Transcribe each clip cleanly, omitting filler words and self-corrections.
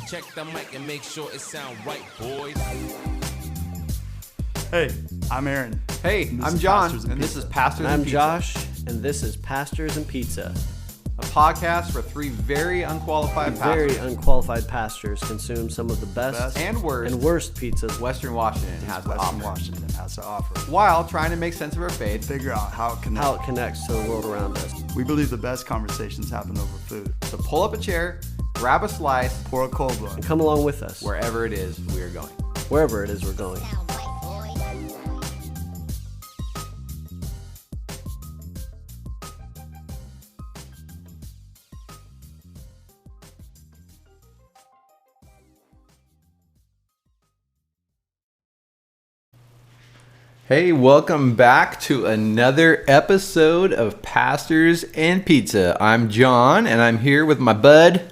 Check the mic and make sure it sound right, boys. Hey, I'm Aaron. Hey, I'm John, and this is Pastors and Pizza. I'm Josh, and this is Pastors and Pizza. A podcast where three very unqualified pastors consume some of the best and worst pizzas Western Washington has to offer. While trying to make sense of our faith, Figure out how it connects to the world around us. We believe the best conversations happen over food. So pull up a chair, grab a slice, Pour a cold one. And come along with us. wherever it is we are going. Wherever it is we're going. Hey, welcome back to another episode of Pastors and Pizza. I'm John, and I'm here with my bud.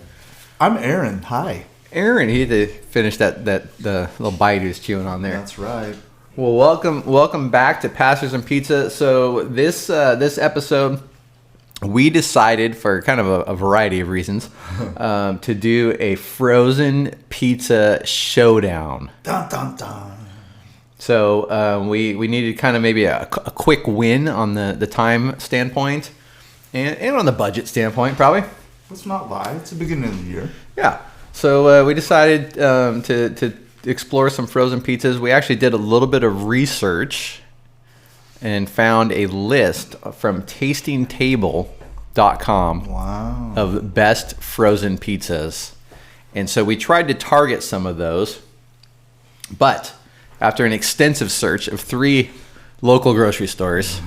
I'm Aaron. Hi. Aaron. He had to finish the little bite he was chewing on there. That's right. Well, welcome back to Pastors and Pizza. So this episode, we decided for kind of a variety of reasons to do a Frozen Pizza Showdown. Dun, dun, dun. So we needed kind of maybe a quick win on the time standpoint and on the budget standpoint, probably. Let's not lie. It's the beginning of the year. Yeah. So we decided to explore some frozen pizzas. We actually did a little bit of research and found a list from tastingtable.com Wow. of best frozen pizzas. And so we tried to target some of those, but after an extensive search of 3 local grocery stores,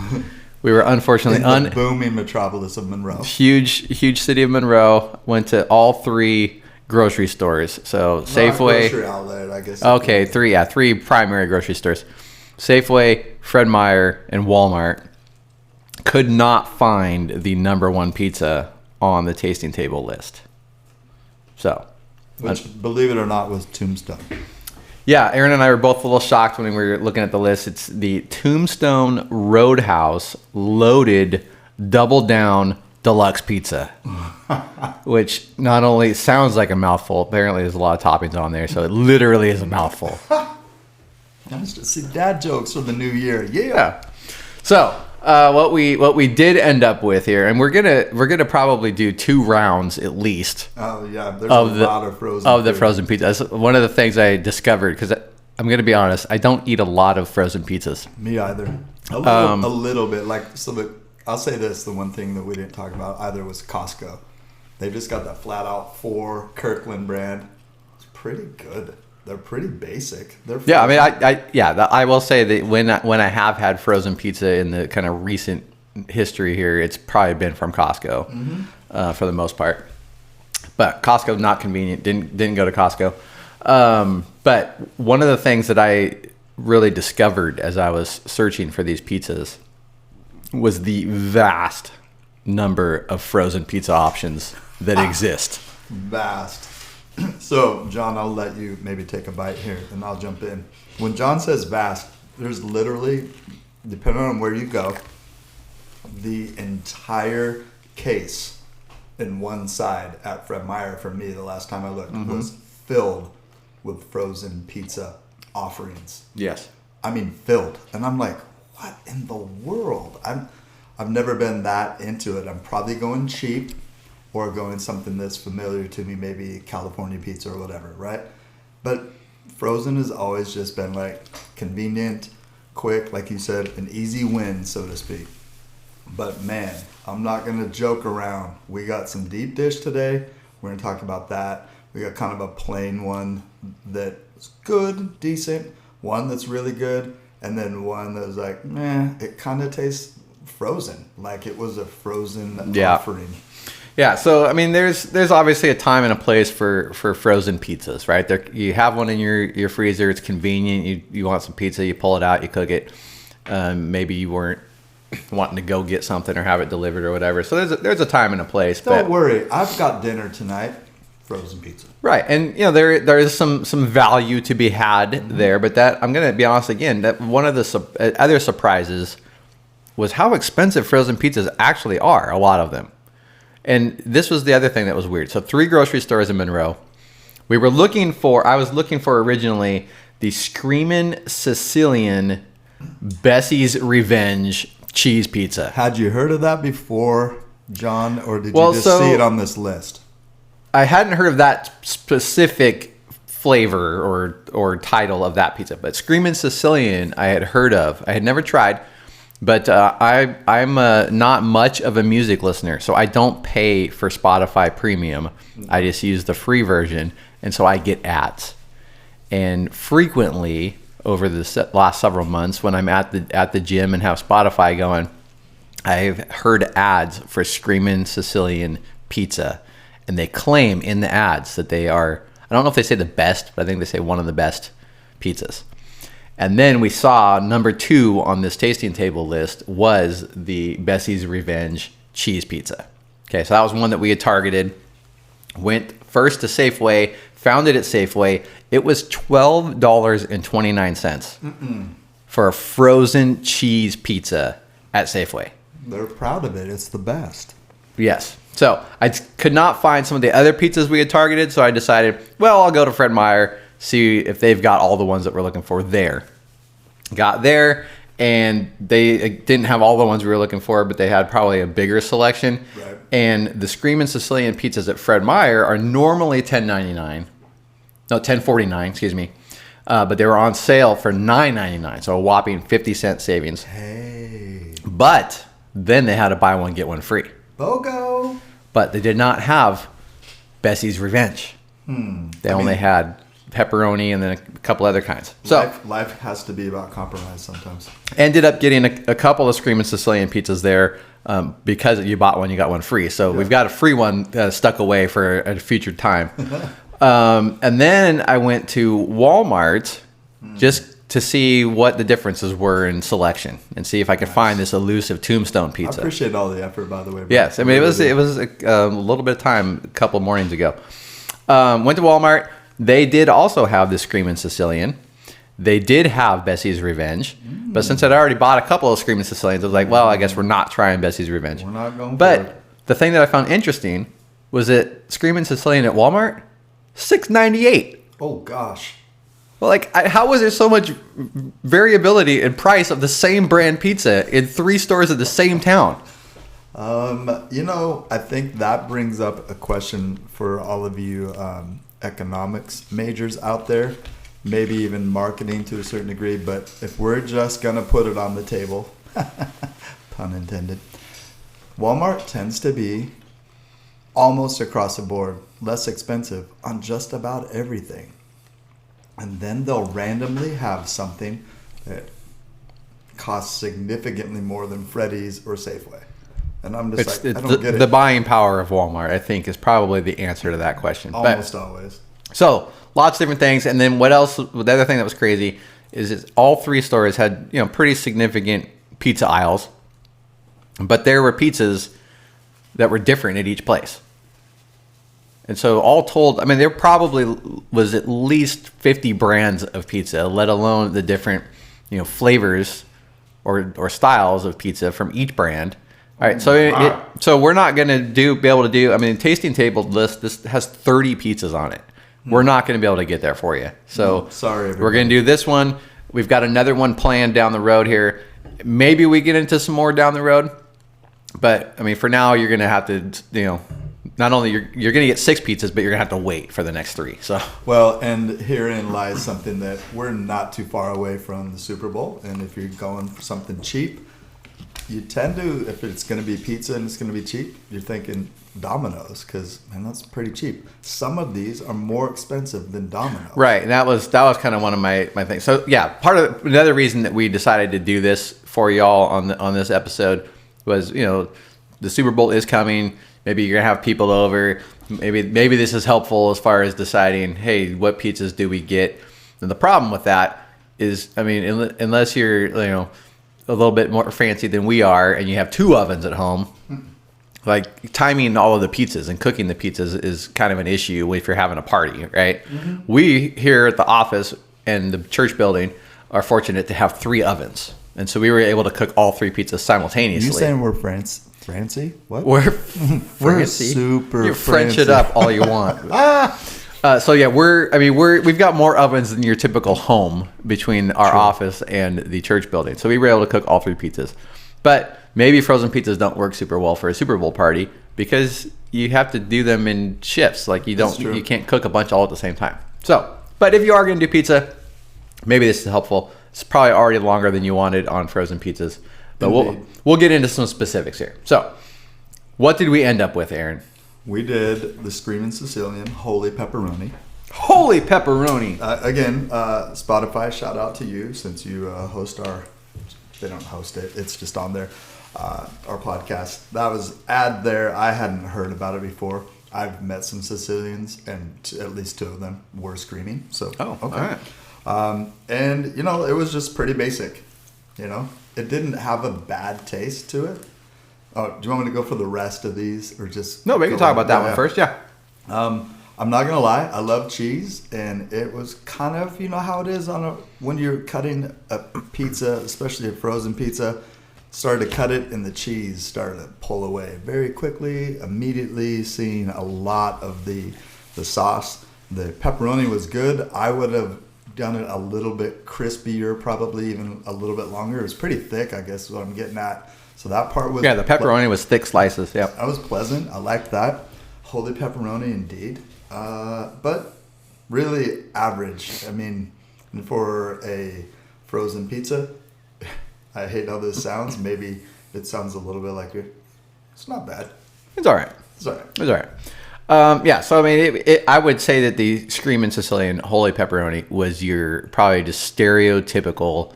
we were unfortunately in the booming metropolis of Monroe. Huge city of Monroe. Went to all 3 grocery stores. So Safeway, grocery outlet, I guess. okay, 3 primary grocery stores: Safeway, Fred Meyer, and Walmart. Could not find the number 1 pizza on the tasting table list. So, Which, believe it or not, was Tombstone. yeah, Aaron and I were both a little shocked when we were looking at the list. It's the Tombstone Roadhouse Loaded Double Down Deluxe Pizza, which not only sounds like a mouthful, apparently there's a lot of toppings on there, so it literally is a mouthful. Nice to see dad jokes for the new year. Yeah. So what we did end up with here, and we're gonna probably do 2 rounds at least. Oh yeah, there's a lot of frozen pizza. That's one of the things I discovered, because I'm gonna be honest, I don't eat a lot of frozen pizzas. Me either. A little bit. I'll say this: the one thing that we didn't talk about either was Costco. They've just got that flat out 4 Kirkland brand. It's pretty good. They're pretty basic. They're frozen. Yeah, I mean, I will say that when I have had frozen pizza in the kind of recent history here, it's probably been from Costco for the most part. But Costco's not convenient. Didn't go to Costco. But one of the things that I really discovered as I was searching for these pizzas was the vast number of frozen pizza options that exist. Vast. So, John, I'll let you maybe take a bite here, and I'll jump in. When John says vast, there's literally, depending on where you go, the entire case in one side at Fred Meyer, for me, the last time I looked, was filled with frozen pizza offerings. Yes. I mean, filled. And I'm like, what in the world? I've never been that into it. I'm probably going cheap or going something that's familiar to me, maybe California pizza or whatever, right? But frozen has always just been like convenient, quick, like you said, an easy win, so to speak. But man, I'm not going to joke around. We got some deep dish today. We're going to talk about that. We got kind of a plain one that's good, decent, one that's really good, and then one that was like, meh, it kind of tastes frozen, like it was a frozen offering. Yeah, so I mean, there's obviously a time and a place for frozen pizzas, right? You have one in your freezer. It's convenient. You want some pizza, you pull it out, you cook it. Maybe you weren't wanting to go get something or have it delivered or whatever. So there's a time and a place. Don't worry, I've got dinner tonight. Frozen pizza. Right, and there is some value to be had there, but that, I'm gonna be honest again, that one of the other surprises was how expensive frozen pizzas actually are. A lot of them. And this was the other thing that was weird. So 3 grocery stores in Monroe, I was looking for originally the Screamin' Sicilian Bessie's Revenge cheese pizza. Had you heard of that before, John, or did you just see it on this list? I hadn't heard of that specific flavor or title of that pizza, but Screamin' Sicilian I had heard of. I had never tried, but I'm not much of a music listener, so I don't pay for Spotify Premium. I just use the free version, and so I get ads. And frequently over the last several months, when I'm at the gym and have Spotify going, I've heard ads for Screamin' Sicilian pizza, and they claim in the ads that they are, I don't know if they say the best, but I think they say one of the best pizzas. And then we saw number 2 on this tasting table list was the Bessie's Revenge cheese pizza. Okay, so that was one that we had targeted. Went first to Safeway, found it at Safeway. It was $12.29 for a frozen cheese pizza at Safeway. They're proud of it. It's the best. Yes. So I could not find some of the other pizzas we had targeted, so I decided, well, I'll go to Fred Meyer, see if they've got all the ones that we're looking for there. Got there, and they didn't have all the ones we were looking for, but they had probably a bigger selection. Right. And the Screamin' Sicilian pizzas at Fred Meyer are normally $10.49, excuse me. But they were on sale for $9.99, so a whopping 50-cent savings. Hey. But then they had a buy one, get one free. BOGO. But they did not have Bessie's Revenge. They only had pepperoni and then a couple other kinds. So life has to be about compromise sometimes. ended up getting a couple of Screamin' Sicilian pizzas there because you bought one, you got one free. So we've got a free one stuck away for a future time. And then I went to Walmart just to see what the differences were in selection and see if I could find this elusive Tombstone pizza. I appreciate all the effort, by the way. Bro. Yes, I mean, it was a little bit of time a couple mornings ago. Went to Walmart. They did also have the Screamin' Sicilian. They did have Bessie's Revenge. But since I'd already bought a couple of Screamin' Sicilians, I was like, well, I guess we're not trying Bessie's Revenge. We're not going for But it. the thing that I found interesting was that Screamin' Sicilian at Walmart, $6.98. Oh, gosh. Well, like, how was there so much variability in price of the same brand pizza in 3 stores in the same town? I think that brings up a question for all of you economics majors out there, maybe even marketing to a certain degree. But if we're just going to put it on the table, pun intended, Walmart tends to be almost across the board less expensive on just about everything. And then they'll randomly have something that costs significantly more than Freddy's or Safeway. And I'm just I don't get it. The buying power of Walmart, I think, is probably the answer to that question. Almost always. So, lots of different things. And then what else? The other thing that was crazy is all 3 stores had, pretty significant pizza aisles. But there were pizzas that were different at each place. And so all told, I mean, there probably was at least 50 brands of pizza, let alone the different, flavors or styles of pizza from each brand. All right, so we're not going to be able to do. I mean, tasting table list. This has 30 pizzas on it. We're not going to be able to get there for you. So sorry, we're going to do this one. We've got another one planned down the road here. Maybe we get into some more down the road. But I mean, for now, you're going to have to, not only you're going to get 6 pizzas, but you're going to have to wait for the next 3. So well, and herein lies something that we're not too far away from the Super Bowl. And if you're going for something cheap, you tend to, if it's going to be pizza and it's going to be cheap, you're thinking Domino's because, man, that's pretty cheap. Some of these are more expensive than Domino's. Right, and that was kind of one of my things. So yeah, another reason that we decided to do this for y'all on this episode was, the Super Bowl is coming. Maybe you're gonna have people over. Maybe this is helpful as far as deciding, hey, what pizzas do we get? And the problem with that is, I mean, unless you're a little bit more fancy than we are, and you have 2 ovens at home, like timing all of the pizzas and cooking the pizzas is kind of an issue if you're having a party, right? Mm-hmm. We here at the office and the church building are fortunate to have 3 ovens, and so we were able to cook all 3 pizzas simultaneously. You saying we're fancy? What? We're fancy. We're super you French fancy. it up all you want. So yeah, we've got more ovens than your typical home between our office and the church building. So we were able to cook all 3 pizzas. But maybe frozen pizzas don't work super well for a Super Bowl party because you have to do them in shifts. Like you can't cook a bunch all at the same time. So, but if you are going to do pizza, maybe this is helpful. It's probably already longer than you wanted on frozen pizzas, but we'll get into some specifics here. So, what did we end up with, Aaron? We did the Screamin Sicilian Holy Pepperoni. Holy pepperoni! Again, Spotify, shout out to you since you host our. They don't host it; it's just on there. Our podcast. That was ad there. I hadn't heard about it before. I've met some Sicilians, and at least 2 of them were screaming. So, okay. All right. And, it was just pretty basic. It didn't have a bad taste to it. Oh, do you want me to go for the rest of these or just... No, we can talk about that one first, yeah. I'm not going to lie. I love cheese, and it was kind of, how it is when you're cutting a pizza, especially a frozen pizza, started to cut it and the cheese started to pull away very quickly, immediately, seeing a lot of the sauce. The pepperoni was good. I would have done it a little bit crispier, probably even a little bit longer. It was pretty thick, I guess is what I'm getting at. So that part was... Yeah, the pepperoni was thick slices, yeah. That was pleasant. I liked that. Holy pepperoni indeed. But really average. I mean, for a frozen pizza, I hate how this sounds. Maybe it sounds a little bit like it's not bad. It's all right. It's all right. It's all right. Yeah, so I mean, I would say that the Screamin Sicilian Holy Pepperoni was your probably just stereotypical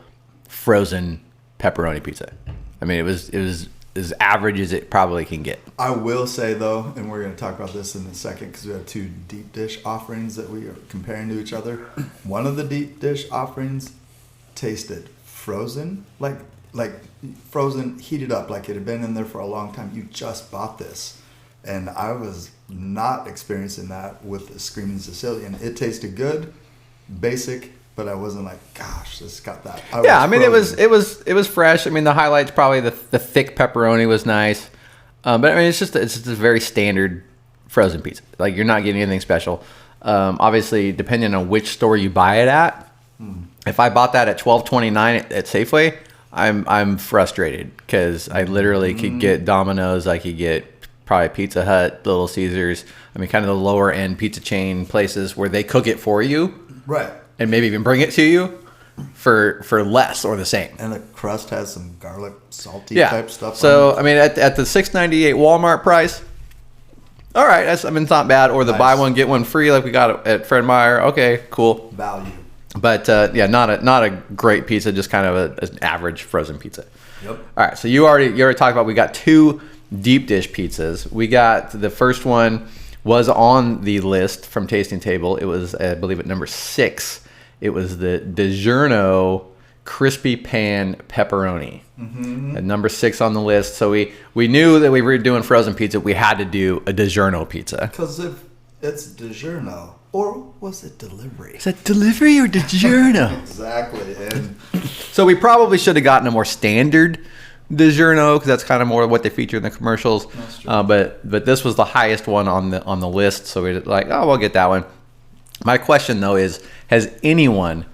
frozen pepperoni pizza. I mean, it was as average as it probably can get. I will say though, and we're going to talk about this in a second because we have 2 deep dish offerings that we are comparing to each other. One of the deep dish offerings tasted frozen, like frozen, heated up, like it had been in there for a long time. You just bought this. And I was not experiencing that with the Screamin Sicilian. It tasted good, basic, but I wasn't like, gosh, this got that. I mean, frozen. it was fresh. I mean, the highlights probably the thick pepperoni was nice, but I mean, it's just a very standard frozen pizza. Like you're not getting anything special. Obviously, depending on which store you buy it at. If I bought that at $12.29 at Safeway, I'm frustrated because I literally could get Domino's. I could get probably Pizza Hut, Little Caesars. I mean, kind of the lower end pizza chain places where they cook it for you, right? And maybe even bring it to you for less or the same. And the crust has some garlic, salty type stuff. So I mean, at the $6.98 Walmart price, all right. It's not bad. Or the buy one get one free like we got at Fred Meyer. Okay, cool value. But not a great pizza. Just kind of an average frozen pizza. Yep. All right. So you already talked about we got 2 deep dish pizzas. We got the first one was on the list from Tasting Table. It was, I believe, at number 6. It was the Degiorno crispy pan pepperoni. At number 6 on the list. So we knew that we were doing frozen pizza. We had to do a Degiorno pizza. Because if it's Degiorno, or was it delivery? Is that delivery or Degiorno? Exactly. And so we probably should have gotten a more standard Degiorno because that's kind of more what they feature in the commercials. But this was the highest one on the list, so we're like, oh, we'll get that one. My question though is, has anyone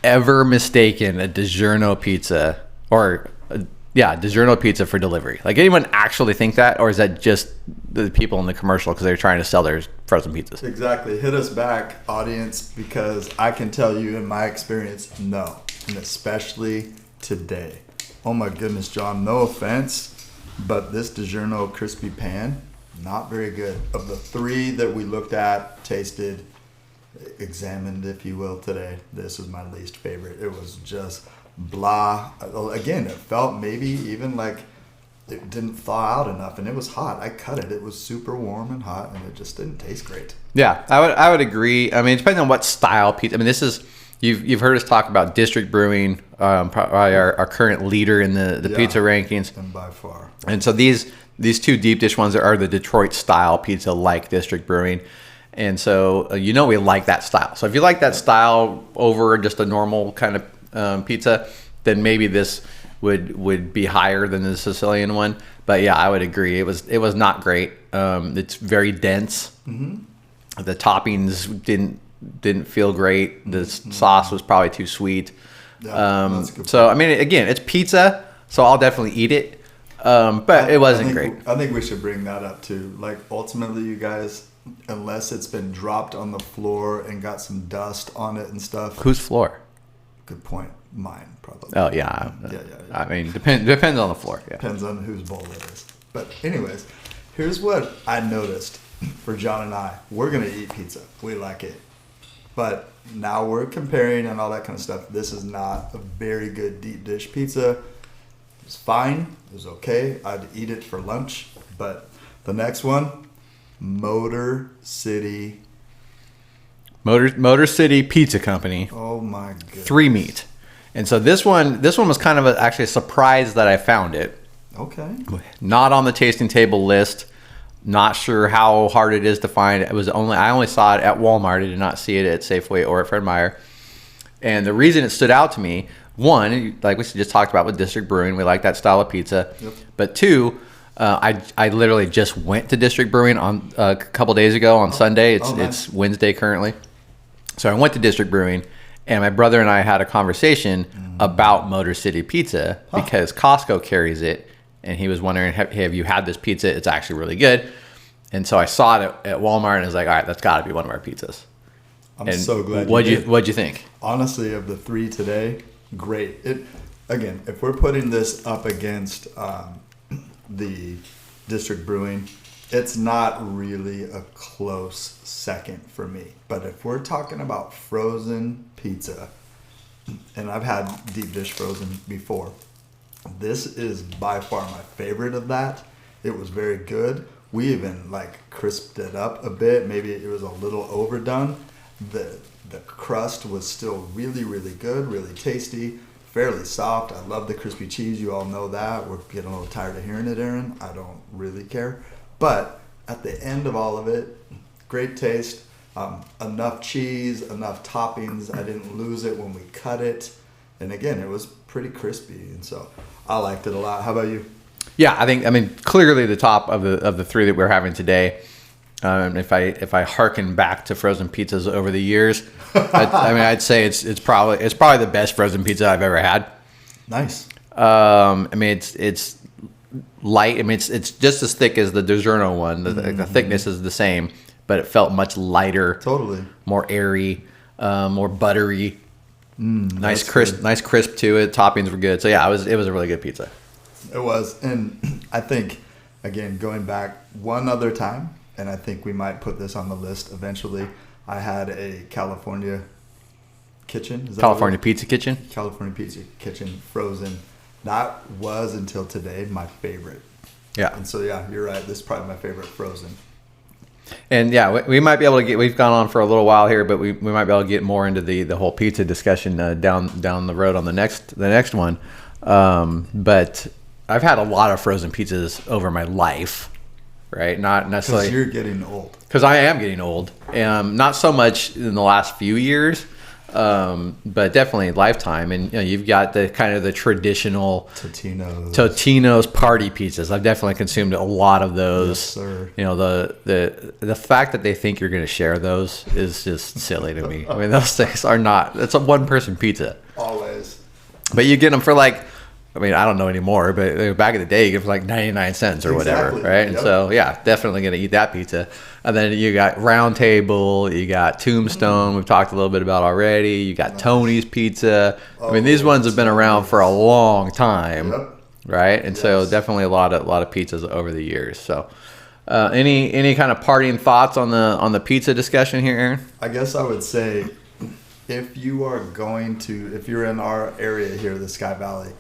ever mistaken a Degiorno pizza Degiorno pizza for delivery? Like anyone actually think that, or is that just the people in the commercial because they're trying to sell their frozen pizzas? Exactly. Hit us back, audience, because I can tell you in my experience, no, and especially today. Oh my goodness, John, no offense, but this Degiorno crispy pan, not very good. Of the 3 that we looked at, tasted, examined, if you will, today, this is my least favorite. It was just blah. Again, it felt maybe even like it didn't thaw out enough, and it was hot. I cut it. It was super warm and hot, and it just didn't taste great. Yeah, I would agree. I mean, depending on what style pizza. I mean, this is... You've heard us talk about District Brewing, probably our current leader in the pizza rankings. And by far. And so these 2 deep dish ones are the Detroit style pizza like District Brewing. And so we like that style. So if you like that style over just a normal kind of pizza, then maybe this would be higher than the Sicilian one. But yeah, I would agree. It was not great. It's very dense. The toppings didn't feel great. The sauce was probably too sweet. Yeah, that's a good So I mean, again, it's pizza, so I'll definitely eat it. But it wasn't great. I think we should bring that up too. Like ultimately, you guys, unless it's been dropped on the floor and got some dust on it and stuff. Whose floor? Good point. Mine probably. Oh yeah. Yeah. I mean, depends on the floor. Yeah. Depends on whose bowl it is. But anyways, here's what I noticed for John and I. We're gonna eat pizza. We like it. But now we're comparing and all that kind of stuff. This is not a very good deep dish pizza. It's fine. It was okay. I'd eat it for lunch. But the next one, Motor City Pizza Company. Oh my goodness. 3 meat. And so this one was kind of actually a surprise that I found it. Okay. Not on the tasting table list. Not sure how hard it is to find. I only saw it at Walmart. I did not see it at Safeway or at Fred Meyer. And the reason it stood out to me, one, like we just talked about with District Brewing, we like that style of pizza. Yep. But two, I literally just went to District Brewing on a couple days ago on Sunday. Nice. It's Wednesday currently. So I went to District Brewing, and my brother and I had a conversation about Motor City Pizza because Costco carries it, and he was wondering, hey, have you had this pizza? It's actually really good. And so I saw it at Walmart, and I was like, all right, that's got to be one of our pizzas. I'm so glad. What'd you think? Honestly, of the 3 today, great. Again, if we're putting this up against the District Brewing, it's not really a close second for me. But if we're talking about frozen pizza, and I've had deep dish frozen before, this is by far my favorite of that. It was very good. We even crisped it up a bit. Maybe it was a little overdone. The crust was still really, really good, really tasty, fairly soft. I love the crispy cheese. You all know that. We're getting a little tired of hearing it, Aaron. I don't really care. But at the end of all of it, great taste. Enough cheese, enough toppings. I didn't lose it when we cut it. And again, it was pretty crispy. And so I liked it a lot. How about you? Yeah, I mean, clearly the top of the 3 that we're having today. If I hearken back to frozen pizzas over the years, I'd say it's probably the best frozen pizza I've ever had. Nice. I mean, it's light. I mean, it's just as thick as the Degiorno one. The thickness is the same, but it felt much lighter. Totally. More airy, more buttery. Nice crisp to it. Toppings were good. So yeah, it was a really good pizza. It was. And I think, again, going back one other time, and I think we might put this on the list eventually, I had a California kitchen. Is that California Pizza Kitchen? California Pizza Kitchen frozen. That was, until today, my favorite. Yeah. And so, yeah, you're right. This is probably my favorite frozen. And yeah, we might be able to we've gone on for a little while here, but we might be able to get more into the whole pizza discussion down the road on the next one. But I've had a lot of frozen pizzas over my life, right? Not necessarily. Because you're getting old. Because I am getting old. Not so much in the last few years, but definitely lifetime. And you've got the kind of the traditional Totino's party pizzas. I've definitely consumed a lot of those. Yes, sir. The fact that they think you're going to share those is just silly to me. I mean, those things are not. It's a one-person pizza. Always. But you get them for I don't know anymore, but back in the day, you get them for 99 cents or whatever, right? Yep. And so, yeah, definitely going to eat that pizza. And then you got Round Table, you got Tombstone, we've talked a little bit about already. You got Tony's Pizza. I mean, these ones have been around for a long time, right? And so, definitely a lot of pizzas over the years. So, any kind of parting thoughts on the pizza discussion here, Aaron? I guess I would say, if you're in our area here, the Sky Valley,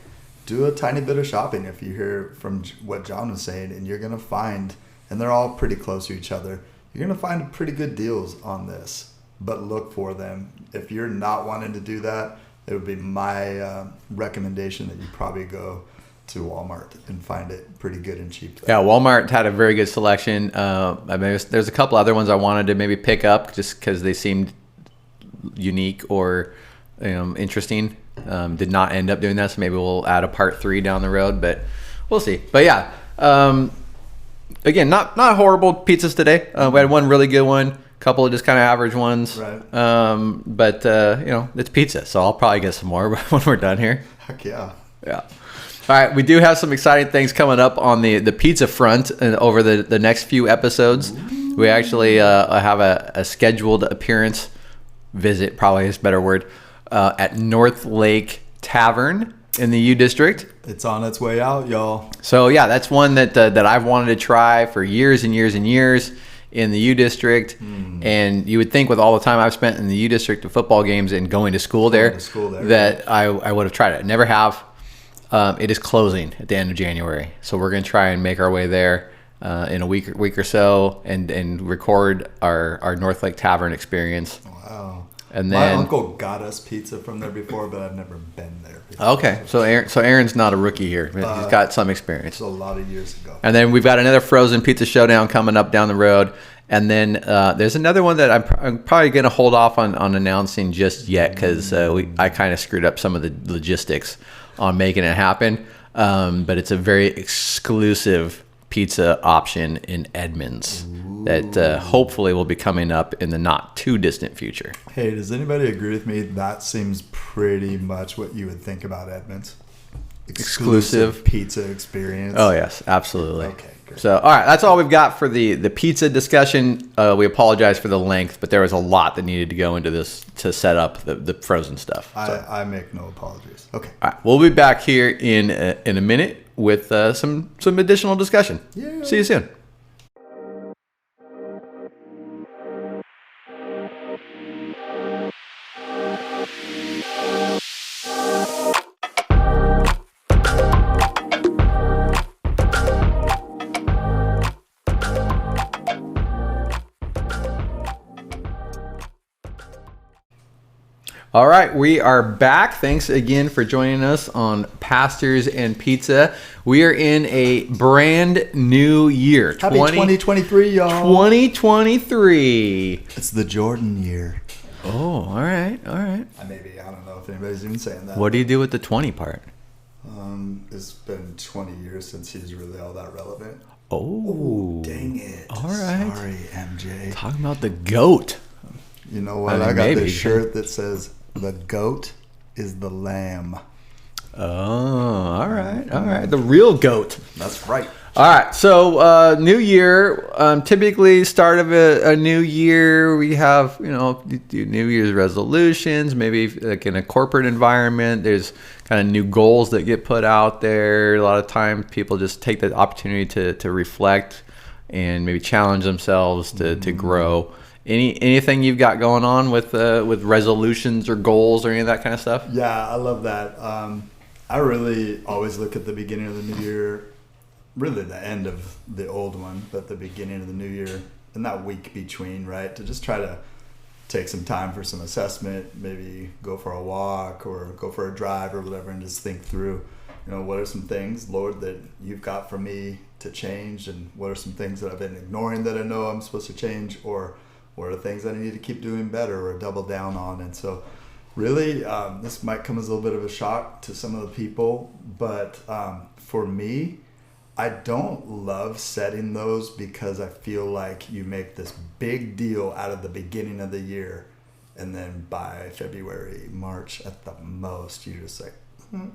do a tiny bit of shopping if you hear from what John was saying, and you're going to find, and they're all pretty close to each other, you're going to find pretty good deals on this, but look for them. If you're not wanting to do that, it would be my recommendation that you probably go to Walmart and find it pretty good and cheap there. Yeah, Walmart had a very good selection. There's a couple other ones I wanted to maybe pick up just because they seemed unique or interesting. Did not end up doing that, so maybe we'll add a part 3 down the road, but we'll see. But yeah, again, not horrible pizzas today. We had one really good one, a couple of just kind of average ones. Right. But it's pizza, so I'll probably get some more when we're done here. Heck yeah. Yeah. All right, we do have some exciting things coming up on the pizza front over the next few episodes. Ooh. We actually have a scheduled appearance, visit probably is a better word, at North Lake Tavern in the U District. It's on its way out, y'all. So yeah, that's one that I've wanted to try for years and years and years in the U District. And you would think with all the time I've spent in the U District of football games and going to school there, that I would have tried it. Never have. It is closing at the end of January, so we're going to try and make our way there in a week or so, and record our North Lake Tavern experience. Wow! And then my uncle got us pizza from there before, but I've never been there before. Okay, so Aaron's not a rookie here. He's got some experience. It's a lot of years ago. And then we've got another Frozen Pizza Showdown coming up down the road. And then there's another one that I'm probably going to hold off on announcing just yet because I kind of screwed up some of the logistics on making it happen. But it's a very exclusive pizza option in Edmonds that hopefully will be coming up in the not too distant future. Hey, does anybody agree with me? That seems pretty much what you would think about Edmonds. Exclusive pizza experience. Oh, yes, absolutely. Okay. Great. So, all right, that's all we've got for the pizza discussion. We apologize for the length, but there was a lot that needed to go into this to set up the frozen stuff. I make no apologies. Okay. All right, we'll be back here in a minute with some additional discussion. Yeah. See you soon. All right, we are back. Thanks again for joining us on Pastors and Pizza. We are in a brand new year. Happy 2023, y'all. 2023. It's the Jordan year. Oh, all right. I don't know if anybody's even saying that. What do you do with the 20 part? It's been 20 years since he's really all that relevant. Oh, dang it. All right. Sorry, MJ. Talking about the GOAT. You know what? I got this shirt that says, "The goat is the lamb." Oh, all right. The real GOAT. That's right. All right. So, new year. Typically, start of a new year, we have do New Year's resolutions. Maybe like in a corporate environment, there's kind of new goals that get put out there. A lot of times, people just take the opportunity to reflect and maybe challenge themselves to grow. Anything you've got going on with resolutions or goals or any of that kind of stuff? Yeah, I love that. I really always look at the beginning of the new year, really the end of the old one, but the beginning of the new year and that week between, right? To just try to take some time for some assessment, maybe go for a walk or go for a drive or whatever, and just think through, what are some things, Lord, that you've got for me to change, and what are some things that I've been ignoring that I know I'm supposed to change, or what are things that I need to keep doing better or double down on. And so really, this might come as a little bit of a shock to some of the people, but for me, I don't love setting those because I feel like you make this big deal out of the beginning of the year, and then by February, March at the most, you're just like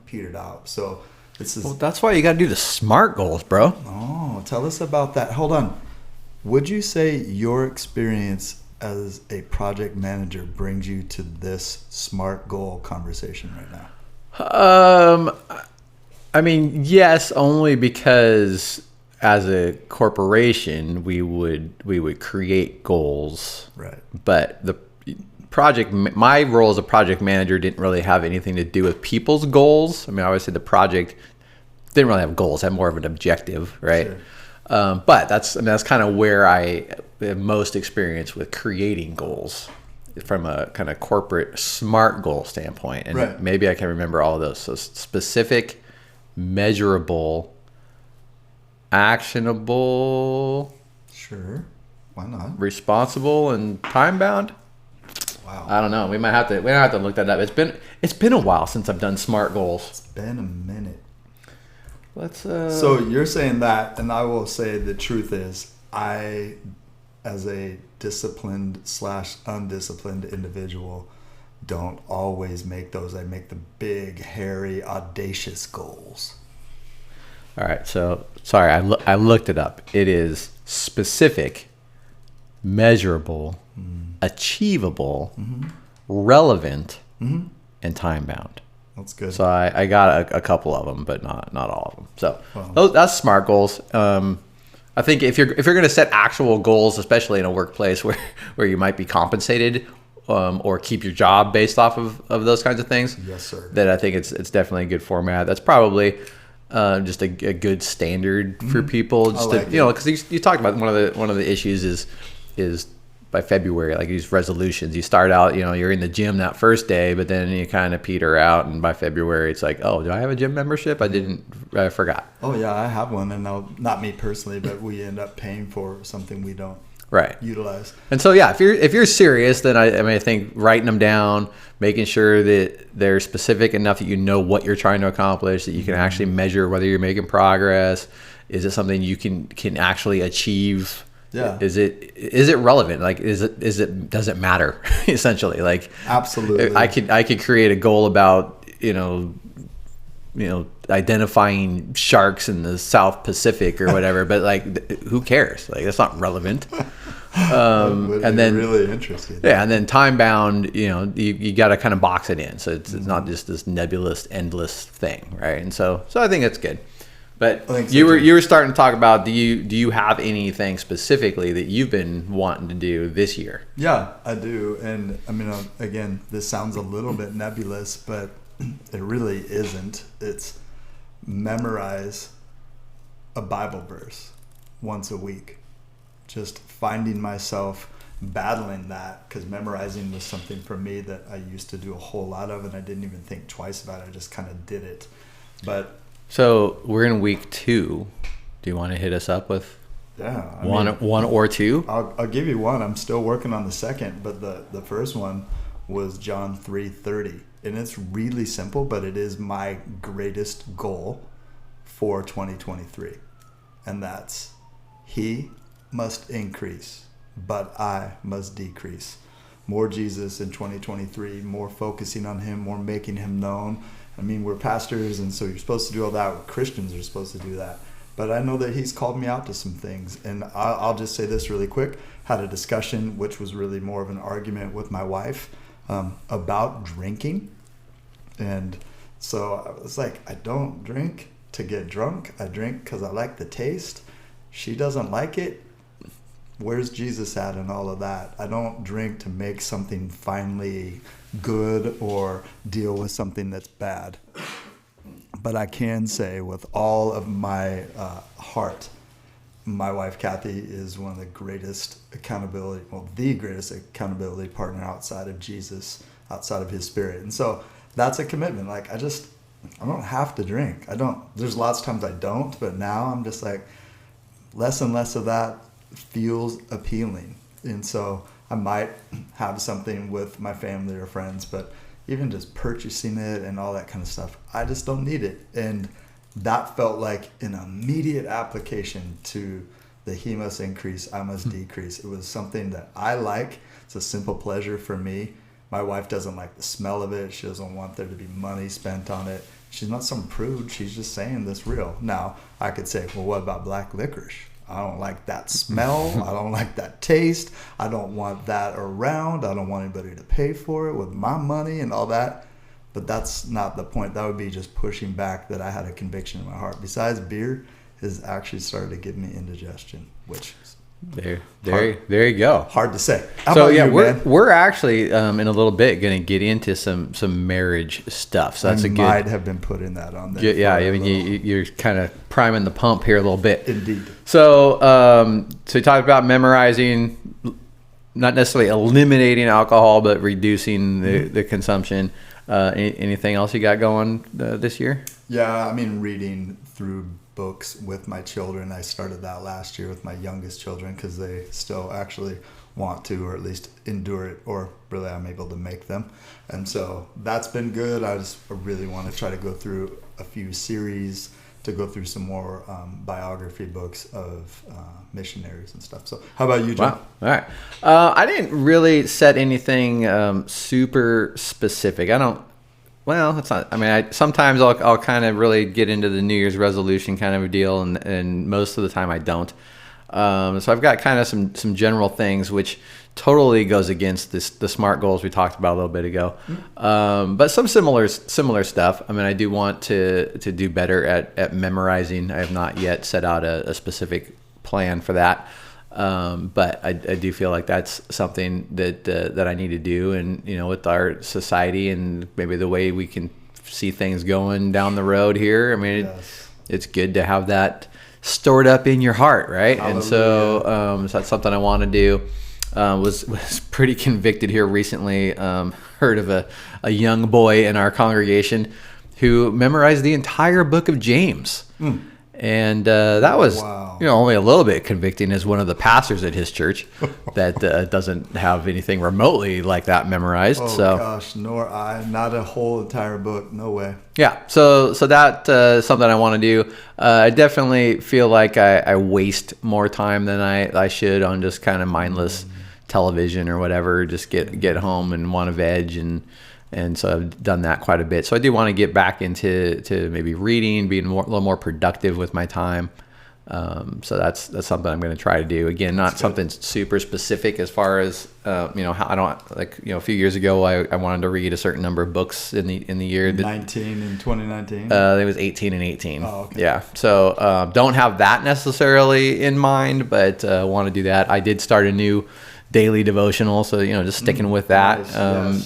petered out. So this is... Well, that's why you got to do the SMART goals, bro. Oh, tell us about that. Hold on. Would you say your experience as a project manager brings you to this SMART goal conversation right now? I mean, yes, only because as a corporation, we would create goals. Right. But my role as a project manager didn't really have anything to do with people's goals. I mean, obviously the project didn't really have goals, had more of an objective, right? Sure. But that's kind of where I have most experience with creating goals from a kind of corporate SMART goal standpoint. And right. Maybe I can remember all of those. So specific, measurable, actionable. Sure. Why not? Responsible and time bound. Wow. I don't know. We might have to look that up. It's been a while since I've done SMART goals. It's been a minute. Let's So you're saying that, and I will say the truth is I as a disciplined / undisciplined individual, don't always make those. I make the big, hairy, audacious goals. All right. So, sorry, I looked it up. It is specific, measurable, achievable, relevant, and time bound. That's good. So I got a couple of them, but not all of them. So that's SMART goals. I think if you're going to set actual goals, especially in a workplace where you might be compensated or keep your job based off of those kinds of things, yes, sir. then I think it's definitely a good format. That's probably just a good standard for people. Just like because you talked about one of the issues is by February, like these resolutions, you start out, you're in the gym that first day, but then you kind of peter out, and by February it's like, oh, do I have a gym membership? I forgot. Oh yeah, I have one, and not me personally, but we end up paying for something we don't utilize. And so yeah, if you're serious, then I think writing them down, making sure that they're specific enough that you know what you're trying to accomplish, that you can actually measure whether you're making progress. Is it something you can actually achieve? Yeah. Is it relevant? Like, does it matter? Essentially, like, absolutely. I could create a goal about identifying sharks in the South Pacific or whatever, but like, who cares? Like, that's not relevant. And then really interesting. Yeah, and then time bound. You got to kind of box it in, so it's not just this nebulous, endless thing, right? And so I think that's good. But you were starting to talk about, do you have anything specifically that you've been wanting to do this year? Yeah, I do. And I mean, again, this sounds a little bit nebulous, but it really isn't. It's memorize a Bible verse once a week. Just finding myself battling that, because memorizing was something for me that I used to do a whole lot of, and I didn't even think twice about it. I just kind of did it. So we're in week 2. Do you want to hit us up with one or two? I'll give you one. I'm still working on the second, but the first one was John 3:30, and it's really simple, but it is my greatest goal for 2023, and that's: He must increase, but I must decrease. More Jesus in 2023, more focusing on Him, more making Him known. I mean, we're pastors, and so you're supposed to do all that. Christians are supposed to do that. But I know that He's called me out to some things. And I'll just say this really quick. Had a discussion, which was really more of an argument with my wife about drinking. And so I was like, I don't drink to get drunk. I drink because I like the taste. She doesn't like it. Where's Jesus at in all of that? I don't drink to make something finally good or deal with something that's bad. But I can say with all of my heart, my wife Kathy is one of the greatest the greatest accountability partner outside of Jesus, outside of His Spirit. And so that's a commitment. Like, I don't have to drink. There's lots of times I don't, but now I'm just like, less and less of that feels appealing. And so I might have something with my family or friends, but even just purchasing it and all that kind of stuff, I just don't need it. And that felt like an immediate application to the He must increase, I must decrease. It was something that I like. It's a simple pleasure for me. My wife doesn't like the smell of it. She doesn't want there to be money spent on it. She's not some prude. She's just saying this real. Now, I could say, well, what about black licorice? I don't like that smell. I don't like that taste. I don't want that around. I don't want anybody to pay for it with my money and all that. But that's not the point. That would be just pushing back that I had a conviction in my heart. Besides, beer has actually started to give me indigestion, which is there you go. Hard to say. We're actually in a little bit going to get into some marriage stuff. So that's might have been putting that on there. Yeah, I mean you're kind of priming the pump here a little bit. Indeed. So you talked about memorizing, not necessarily eliminating alcohol, but reducing the consumption. Anything else you got going this year? Yeah, I mean, reading through books with my children. I started that last year with my youngest children because they still actually want to, or at least endure it, or really I'm able to make them. And so that's been good. I really want to try to go through a few series to go through some more biography books of missionaries and stuff. So how about you, John? Wow. All right. I didn't really set anything super specific. Well, it's not. I mean, sometimes I'll kind of really get into the New Year's resolution kind of a deal, and most of the time I don't. So I've got kind of some general things which totally goes against the SMART goals we talked about a little bit ago. But some similar stuff. I mean, I do want to do better at memorizing. I have not yet set out a specific plan for that. But I do feel like that's something that I need to do. And, with our society and maybe the way we can see things going down the road here, I mean, it's good to have that stored up in your heart, right? Hallelujah. And so that's something I want to do. Was pretty convicted here recently. Heard of a young boy in our congregation who memorized the entire book of James. And that was only a little bit convicting as one of the pastors at his church that doesn't have anything remotely like that memorized. Gosh, nor I. Not a whole entire book. No way. Yeah. So that's something I want to do. I definitely feel like I waste more time than I should on just kind of mindless television or whatever. Just get home and want to veg and so I've done that quite a bit. So I do want to get back into maybe reading, being a little more productive with my time. So that's something I'm going to try to do. Again, not something super specific as far as how I don't a few years ago I wanted to read a certain number of books in the year. 19 in 2019. It was 18 and 18. Oh, okay. Yeah. So don't have that necessarily in mind, but want to do that. I did start a new daily devotional, so just sticking with that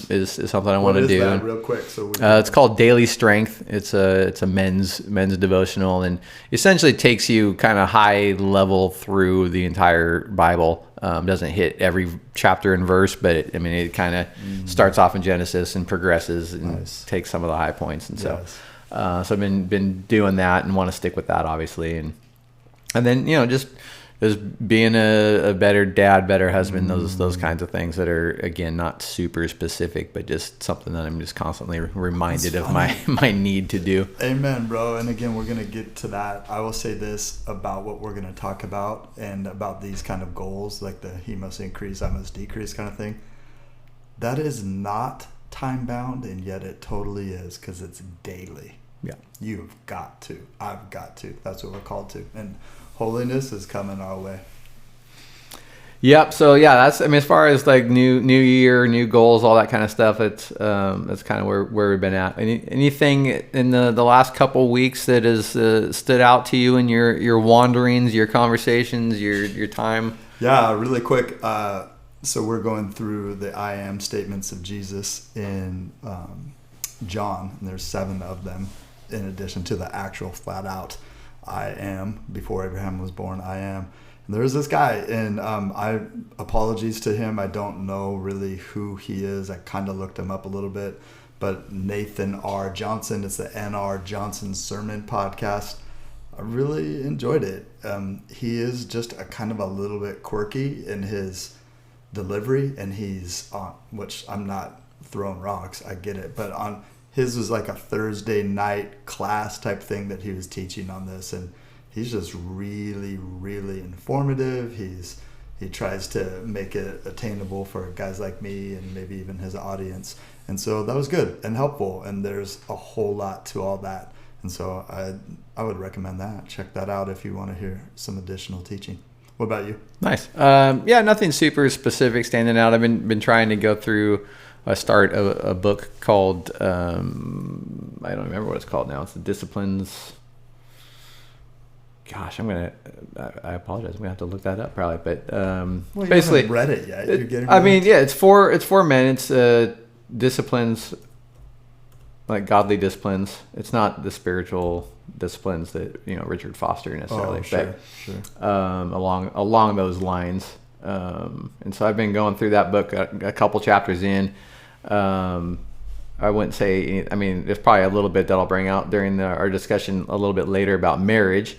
is something I want to do. That, real quick? So it's called Daily Strength. It's a men's devotional, and essentially takes you kind of high level through the entire Bible. Doesn't hit every chapter and verse, but it kind of starts off in Genesis and progresses and takes some of the high points, and so I've been doing that and want to stick with that, obviously, and then just being a better dad, better husband, those kinds of things that are, again, not super specific, but just something that I'm just constantly reminded of my need to do. Amen, bro. And again, we're going to get to that. I will say this about what we're going to talk about and about these kind of goals, like the he must increase, I must decrease kind of thing. That is not time bound, and yet it totally is, because it's daily. Yeah. You've got to. I've got to. That's what we're called to. And holiness is coming our way. Yep. So that's as far as like new year, new goals, all that kind of stuff. It's that's kind of where we've been at. Anything in the last couple weeks that has stood out to you in your wanderings, your conversations, your time? Yeah, really quick. So we're going through the I am statements of Jesus in John, and there's 7 of them in addition to the actual flat out I am. Before Abraham was born, I am. And there's this guy, and I apologies to him. I don't know really who he is. I kind of looked him up a little bit, but Nathan R. Johnson. It's the N.R. Johnson Sermon Podcast. I really enjoyed it. He is just a kind of a little bit quirky in his delivery, and he's on, which I'm not throwing rocks, I get it, but on his was like a Thursday night class type thing that he was teaching on this, and he's just really, really informative. He tries to make it attainable for guys like me and maybe even his audience, and so that was good and helpful, and there's a whole lot to all that, and so I would recommend that. Check that out if you want to hear some additional teaching. What about you? Nice. Nothing super specific standing out. I've been trying to go through. I start a book called, I don't remember what it's called now. It's the Disciplines. Gosh, I apologize. I'm going to have to look that up probably. But you basically, haven't read it yet. You're getting it's for men. It's disciplines, like godly disciplines. It's not the spiritual disciplines that, Richard Foster necessarily. Sure. Along those lines. And so I've been going through that book a couple chapters in. I wouldn't say, there's probably a little bit that I'll bring out during our discussion a little bit later about marriage,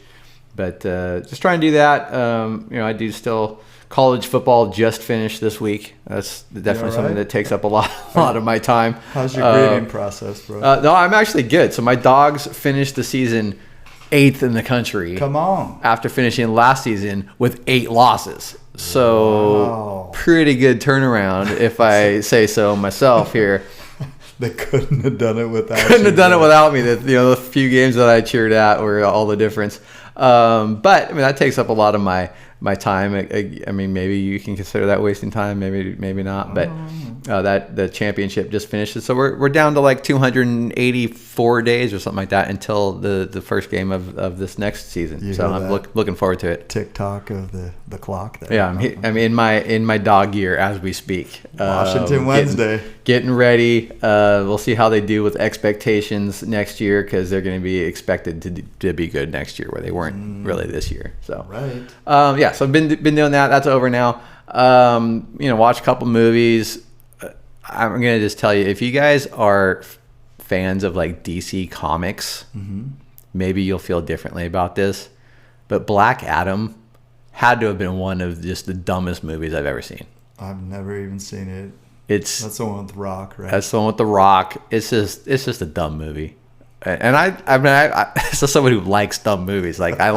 but just trying to do that. I do still college football just finished this week. That's definitely something that takes up a lot of my time. How's your grading process, bro? No, I'm actually good. So my dogs finished the season 8th in the country. Come on. After finishing last season with 8 losses. So Wow. pretty good turnaround, if I say so myself here. They couldn't have done it without Couldn't you, have done it bro. without me. The few games that I cheered at were all the difference. But I mean, that takes up a lot of my time. I mean, maybe you can consider that wasting time. Maybe not. But that the championship just finished. So we're down to like 284 days or something like that until the first game of this next season. You So hear I'm that? looking forward to it. TikTok of the clock there. Yeah, I'm in my dog gear as we speak. Washington Wednesday. Getting ready. We'll see how they do with expectations next year, because they're going to be expected to be good next year, where they weren't really this year. So Right. yeah, so I've been doing that. That's over now. Watch a couple movies. I'm gonna just tell you, if you guys are fans of like DC Comics, maybe you'll feel differently about this. But Black Adam had to have been one of just the dumbest movies I've ever seen. I've never even seen it. That's the one with Rock, right? the one with The Rock. It's just a dumb movie. And I so someone who likes dumb movies. Like I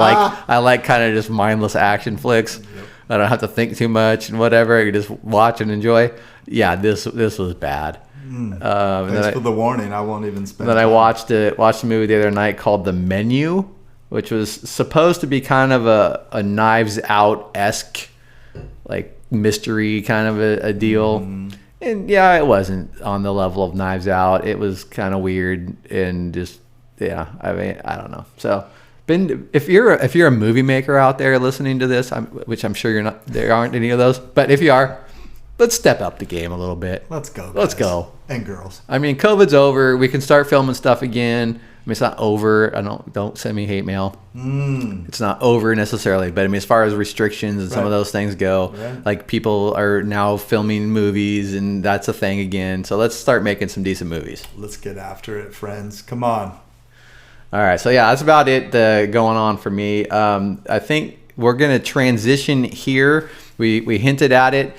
like kind of just mindless action flicks. I don't have to think too much and whatever. I can just watch and enjoy. Yeah, this was bad. Thanks for the warning. I won't even spend. Then I time. watched a movie the other night called The Menu, which was supposed to be kind of a Knives Out-esque, like mystery kind of a deal. And yeah, it wasn't on the level of Knives Out. It was kind of weird and just, yeah, I mean, I don't know. So if you're a movie maker out there listening to this, which I'm sure you're not, there aren't any of those, but if you are, let's step up the game a little bit. Let's go. Let's guys. go. And girls. I mean, COVID's over. We can start filming stuff again. I mean, it's not over. Don't send me hate mail. It's not over necessarily, but I mean, as far as restrictions and some of those things go, like people are now filming movies, and that's a thing again. So let's start making some decent movies. Let's get after it, friends. Come on. All right. So yeah, that's about it going on for me. I think we're gonna transition here. We hinted at it.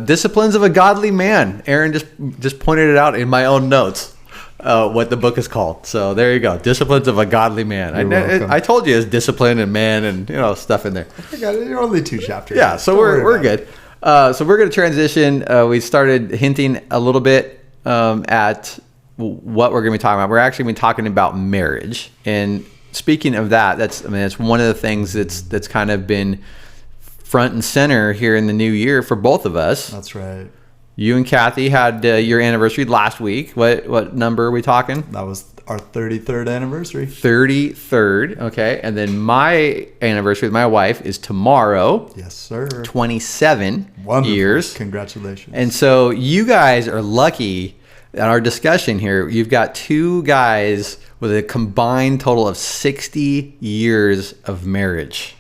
Disciplines of a Godly Man. Aaron just pointed it out in my own notes. What the book is called. So there you go. Disciplines of a Godly Man. I told you it's discipline and man and stuff in there. I got it. You're only 2 chapters. Yeah, so we're good. So we're going to transition. We started hinting a little bit at what we're going to be talking about. We're actually going to be talking about marriage. And speaking of that, that's one of the things that's kind of been front and center here in the new year for both of us. That's right. You and Kathy had your anniversary last week. What number are we talking? That was our 33rd anniversary. 33rd. Okay. And then my anniversary with my wife is tomorrow. Yes, sir. 27 Wonderful. years. Congratulations. And so you guys are lucky in our discussion here. You've got 2 guys with a combined total of 60 years of marriage.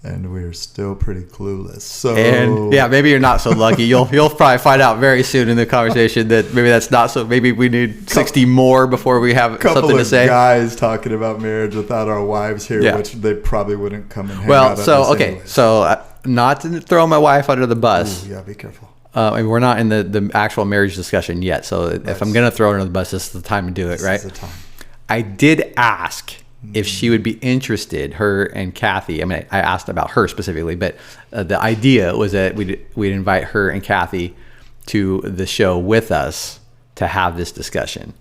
And we're still pretty clueless. So And yeah, maybe you're not so lucky. You'll probably find out very soon in the conversation that maybe that's not so. Maybe we need 60 more before we have couple something to of say. guys talking about marriage without our wives here, Yeah. which they probably wouldn't come and hang Well, out so on us okay, anyways. so not to throw my wife under the bus. Ooh, yeah, be careful. I mean, we're not in the actual marriage discussion yet. So if I'm gonna throw her under the bus, this is the time to do it, right? This is the time. I did ask if she would be interested, her and Kathy. I mean, I asked about her specifically, but the idea was that we'd invite her and Kathy to the show with us to have this discussion.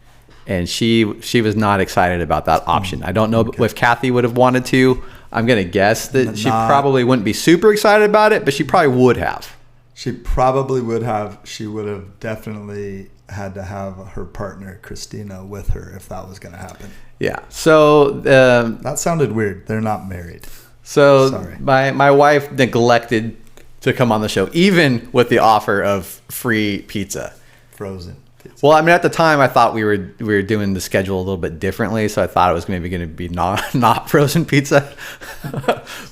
And she was not excited about that option. I don't know if Kathy would have wanted to. I'm going to guess that she probably wouldn't be super excited about it, but she probably would have. She probably would have. She would have definitely had to have her partner, Christina, with her if that was going to happen. Yeah. So That sounded weird. They're not married. So Sorry. my wife neglected to come on the show, even with the offer of free pizza. Frozen pizza. Well, I mean, at the time, I thought we were doing the schedule a little bit differently, so I thought it was maybe going to be not frozen pizza.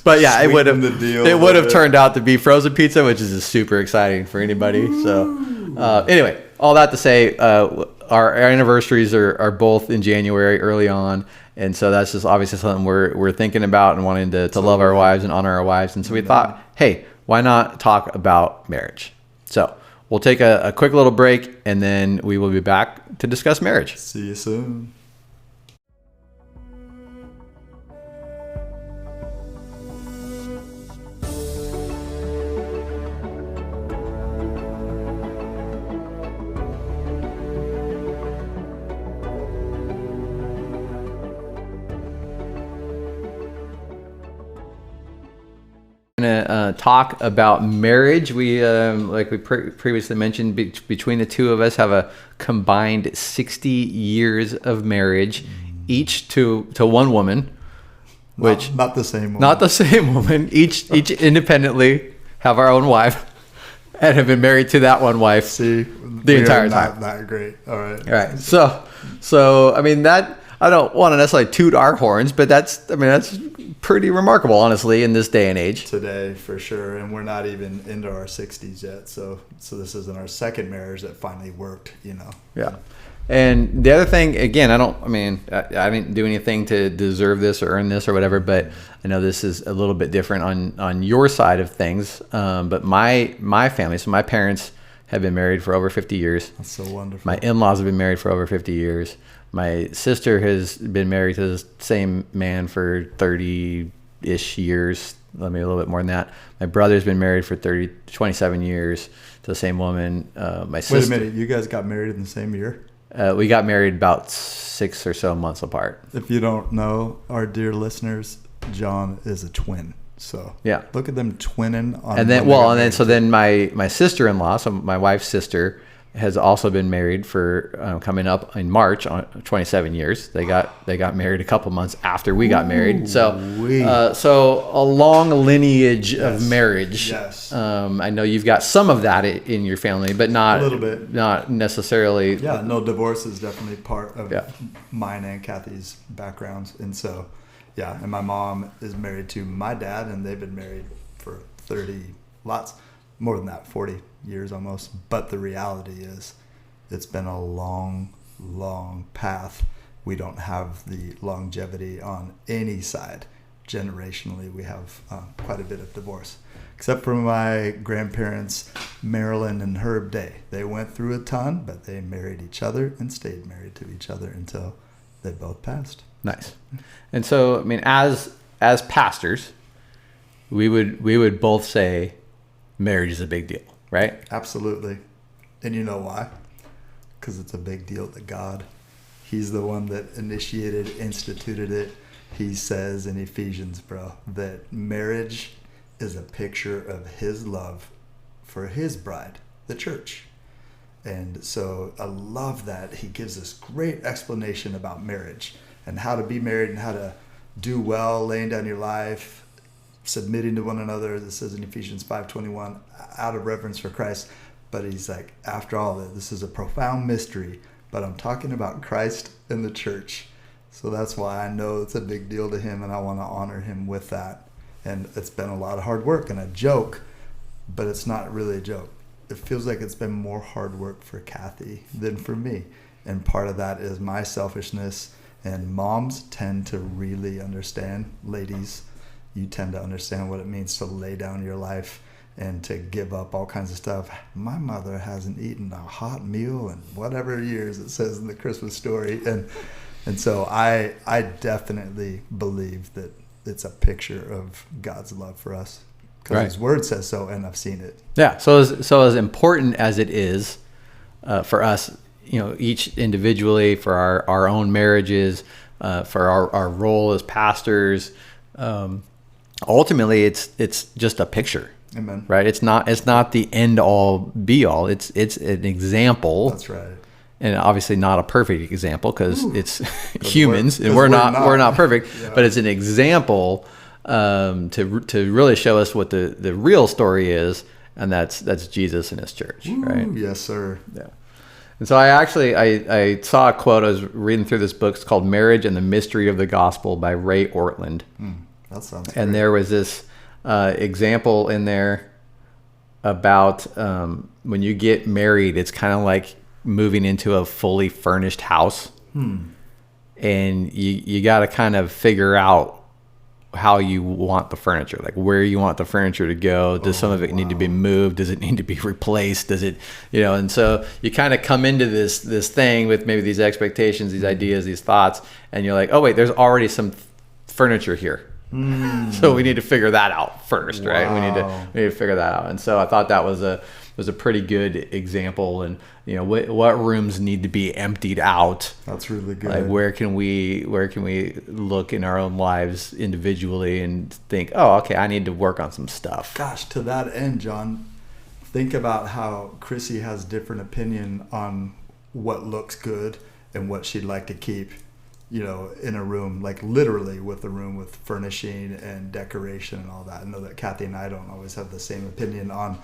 But yeah, it would have Sweeten the deal it a would have bit. turned out to be frozen pizza, which is super exciting for anybody. So anyway, all that to say, our anniversaries are both in January early on. And so that's just obviously something we're thinking about and wanting to love our wives and honor our wives. And so we thought, hey, why not talk about marriage? So we'll take a quick little break, and then we will be back to discuss marriage. See you soon. Gonna talk about marriage. We like we previously mentioned, between the two of us have a combined 60 years of marriage, each to one woman, which not the same woman. Not the same woman. Each independently have our own wife and have been married to that one wife the entire time. Not that great. All right. So I mean, that I don't want to necessarily toot our horns, but that's pretty remarkable, honestly, in this day and age. Today, for sure, and we're not even into our 60s yet. So this isn't our second marriage that finally worked. Yeah. And the other thing, again, I didn't do anything to deserve this or earn this or whatever, but I know this is a little bit different on your side of things. But my family, so my parents have been married for over 50 years. That's so wonderful. My in-laws have been married for over 50 years. My sister has been married to the same man for 30-ish years. A little bit more than that. My brother's been married for 27 years to the same woman. My sister. Wait a minute, you guys got married in the same year? We got married about 6 or so months apart. If you don't know, our dear listeners, John is a twin. So yeah, look at them twinning. Then my sister-in-law, so my wife's sister, has also been married for coming up in March on 27 years. They got married a couple months after we got married. So a long lineage of marriage. Yes. I know you've got some of that in your family, but not a little bit. Not necessarily. Yeah. No, divorce is definitely part of mine and Kathy's backgrounds, and so yeah. And my mom is married to my dad, and they've been married for more than that, 40 years almost. But the reality is it's been a long, long path. We don't have the longevity on any side. Generationally, we have quite a bit of divorce. Except for my grandparents, Marilyn and Herb Day. They went through a ton, but they married each other and stayed married to each other until they both passed. Nice. And so, as pastors, we would both say marriage is a big deal, right? Absolutely. And you know why? Because it's a big deal to God. He's the one that initiated, instituted it. He says in Ephesians, that marriage is a picture of his love for his bride, the church. And so I love that he gives this great explanation about marriage and how to be married and how to do well, laying down your life, submitting to one another, as it says in Ephesians 5:21, out of reverence for Christ. But he's like, after all that, this is a profound mystery, but I'm talking about Christ and the church. So that's why I know it's a big deal to him, and I want to honor him with that. And it's been a lot of hard work and a joke, but it's not really a joke. It feels like it's been more hard work for Kathy than for me. And part of that is my selfishness, and moms tend to really understand. Ladies, you tend to understand what it means to lay down your life and to give up all kinds of stuff. My mother hasn't eaten a hot meal in whatever years it says in the Christmas story. And so I definitely believe that it's a picture of God's love for us. Because his word says so, and I've seen it. Yeah, so as important as it is for us, each individually, for our own marriages, for our role as pastors, ultimately it's just a picture. Amen. Right? It's not the end all be all. It's an example. That's right. And obviously not a perfect example because it's humans and we're not perfect. Yeah. But it's an example to really show us what the real story is, and that's Jesus and his church. Ooh, right? Yes, sir. Yeah. And so I saw a quote. I was reading through this book. It's called "Marriage and the Mystery of the Gospel" by Ray Ortland. That sounds. And great. there was this example in there about when you get married, it's kind of like moving into a fully furnished house, and you got to kind of figure out how you want the furniture, like where you want the furniture to go. Does some of it need to be moved? Does it need to be replaced? Does it, and so you kind of come into this thing with maybe these expectations, these ideas, these thoughts, and you're like, oh wait, there's already some furniture here. So we need to figure that out first, right? We need to figure that out. And so I thought that was a was a pretty good example. And what rooms need to be emptied out. That's really good. Like where can we look in our own lives individually and think, oh, okay, I need to work on some stuff. Gosh, to that end, John, think about how Chrissy has different opinion on what looks good and what she'd like to keep, in a room, like literally with a room with furnishing and decoration and all that. I know that Kathy and I don't always have the same opinion on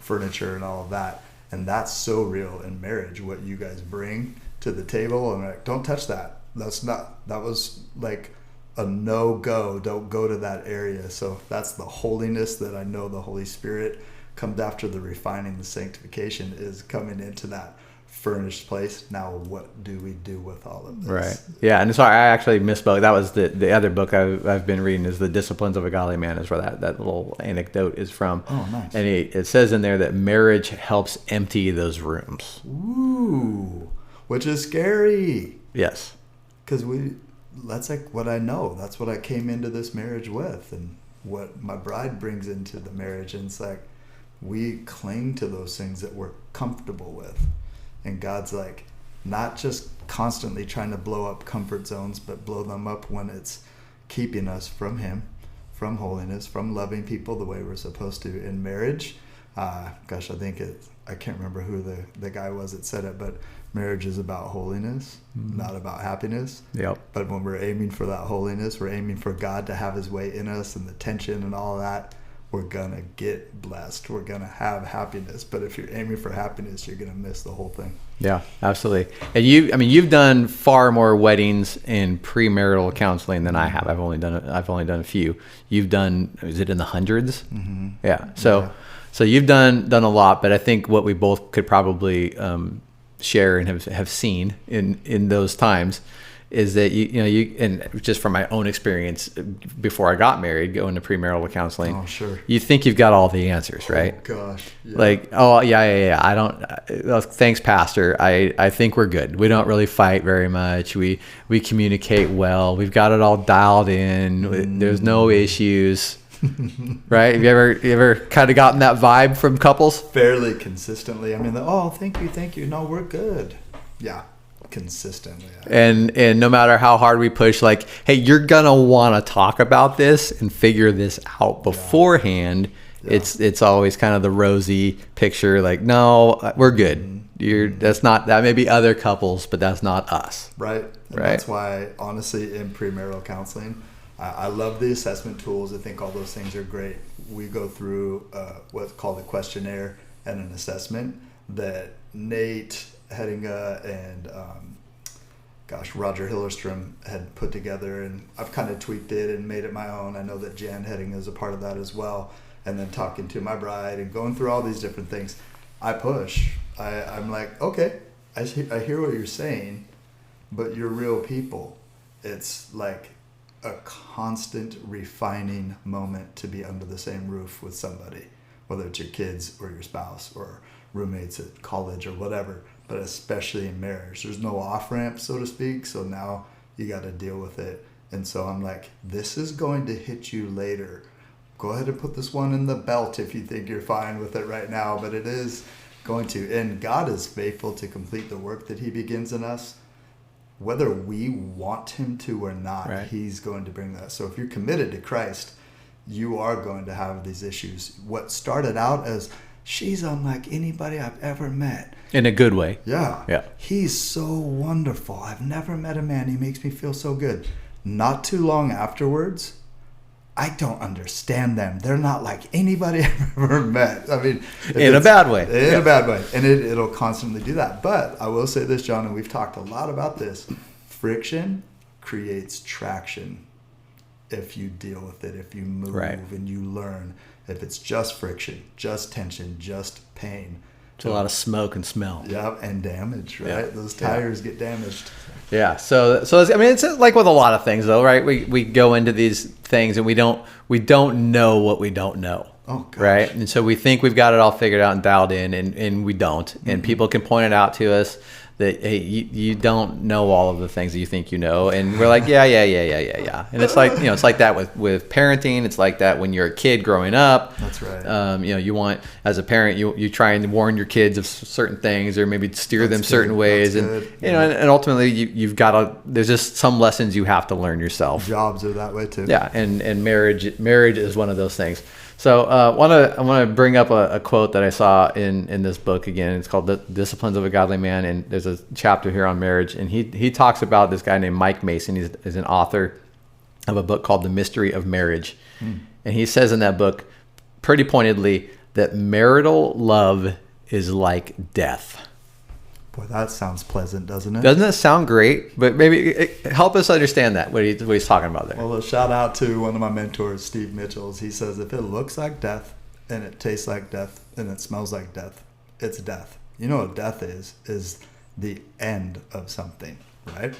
furniture and all of that. And that's so real in marriage, what you guys bring to the table. And like, don't touch that. That was like a no-go. Don't go to that area. So that's the holiness that I know the Holy Spirit comes after. The refining, the sanctification is coming into that furnished place. Now what do we do with all of this? Right. Yeah. And sorry, I actually misspoke. That was the other book I've been reading, is The Disciplines of a Godly Man, is where that little anecdote is from. Oh, nice. And it says in there that marriage helps empty those rooms. Ooh, which is scary. Yes. Because that's like what I know. That's what I came into this marriage with, and what my bride brings into the marriage. And it's like, we cling to those things that we're comfortable with. And God's like, not just constantly trying to blow up comfort zones, but blow them up when it's keeping us from Him, from holiness, from loving people the way we're supposed to in marriage. I think I can't remember who the guy was that said it, but marriage is about holiness, not about happiness. Yep. But when we're aiming for that holiness, we're aiming for God to have His way in us, and the tension and all that, we're gonna get blessed. We're gonna have happiness. But if you're aiming for happiness, you're gonna miss the whole thing. Yeah, absolutely. And you've done far more weddings in premarital counseling than I have. I've only done a few. You've done, is it in the hundreds? Mm-hmm. Yeah. So you've done a lot. But I think what we both could probably share and have seen in those times is that you and just from my own experience before I got married, going to premarital counseling. Oh, sure. You think you've got all the answers, right? Oh, gosh. Yeah. Like, oh yeah. I don't. Thanks, Pastor. I think we're good. We don't really fight very much. We communicate well. We've got it all dialed in. There's no issues. Right? Have you ever kind of gotten that vibe from couples? Fairly consistently. I mean, thank you. No, we're good. Yeah. Consistently. And no matter how hard we push, like, hey, you're gonna want to talk about this and figure this out beforehand. Yeah. It's always kind of the rosy picture, like, no, we're good. That may be other couples, but that's not us. Right. And that's why, honestly, in premarital counseling, I love the assessment tools. I think all those things are great. We go through what's called a questionnaire and an assessment that Nate Hedinga and Roger Hillerstrom had put together, and I've kind of tweaked it and made it my own. I know that Jan Hedinga is a part of that as well. And then talking to my bride and going through all these different things, I push. I'm like, okay, I hear what you're saying, but you're real people. It's like a constant refining moment to be under the same roof with somebody, whether it's your kids or your spouse or roommates at college or whatever. But especially in marriage, there's no off-ramp, so to speak. So now you got to deal with it. And so I'm like, this is going to hit you later. Go ahead and put this one in the belt if you think you're fine with it right now. But it is going to. And God is faithful to complete the work that He begins in us. Whether we want Him to or not, right. He's going to bring that. So if you're committed to Christ, you are going to have these issues. What started out as, she's unlike anybody I've ever met. In a good way. Yeah. He's so wonderful. I've never met a man. He makes me feel so good. Not too long afterwards, I don't understand them. They're not like anybody I've ever met. I mean, in a bad way. In a bad way. And it'll constantly do that. But I will say this, John, and we've talked a lot about this. Friction creates traction if you deal with it, if you move and you learn. If it's just friction, just tension, just pain. It's a lot of smoke and smell. Yeah, and damage, right? Yeah. Those tires get damaged. Yeah, so it's like with a lot of things, though, right? We go into these things and we don't know what we don't know. Oh, gosh. Right? And so we think we've got it all figured out and dialed in, and we don't. And people can point it out to us that, hey, you don't know all of the things that you think you know. And we're like, yeah. And it's like, it's like that with parenting. It's like that when you're a kid growing up. That's right. You want, as a parent, you try and warn your kids of certain things, or maybe steer them certain ways. And, and ultimately you've got to, there's just some lessons you have to learn yourself. Jobs are that way too. Yeah. And marriage is one of those things. So I want to bring up a quote that I saw in this book again. It's called The Disciplines of a Godly Man, and there's a chapter here on marriage. And he talks about this guy named Mike Mason. He's an author of a book called The Mystery of Marriage. And he says in that book pretty pointedly that marital love is like death. Boy, that sounds pleasant, doesn't it? Doesn't it sound great? But maybe help us understand that, what he's talking about there. Well, a shout out to one of my mentors, Steve Mitchells. He says, if it looks like death and it tastes like death and it smells like death, it's death. You know what death is the end of something, right?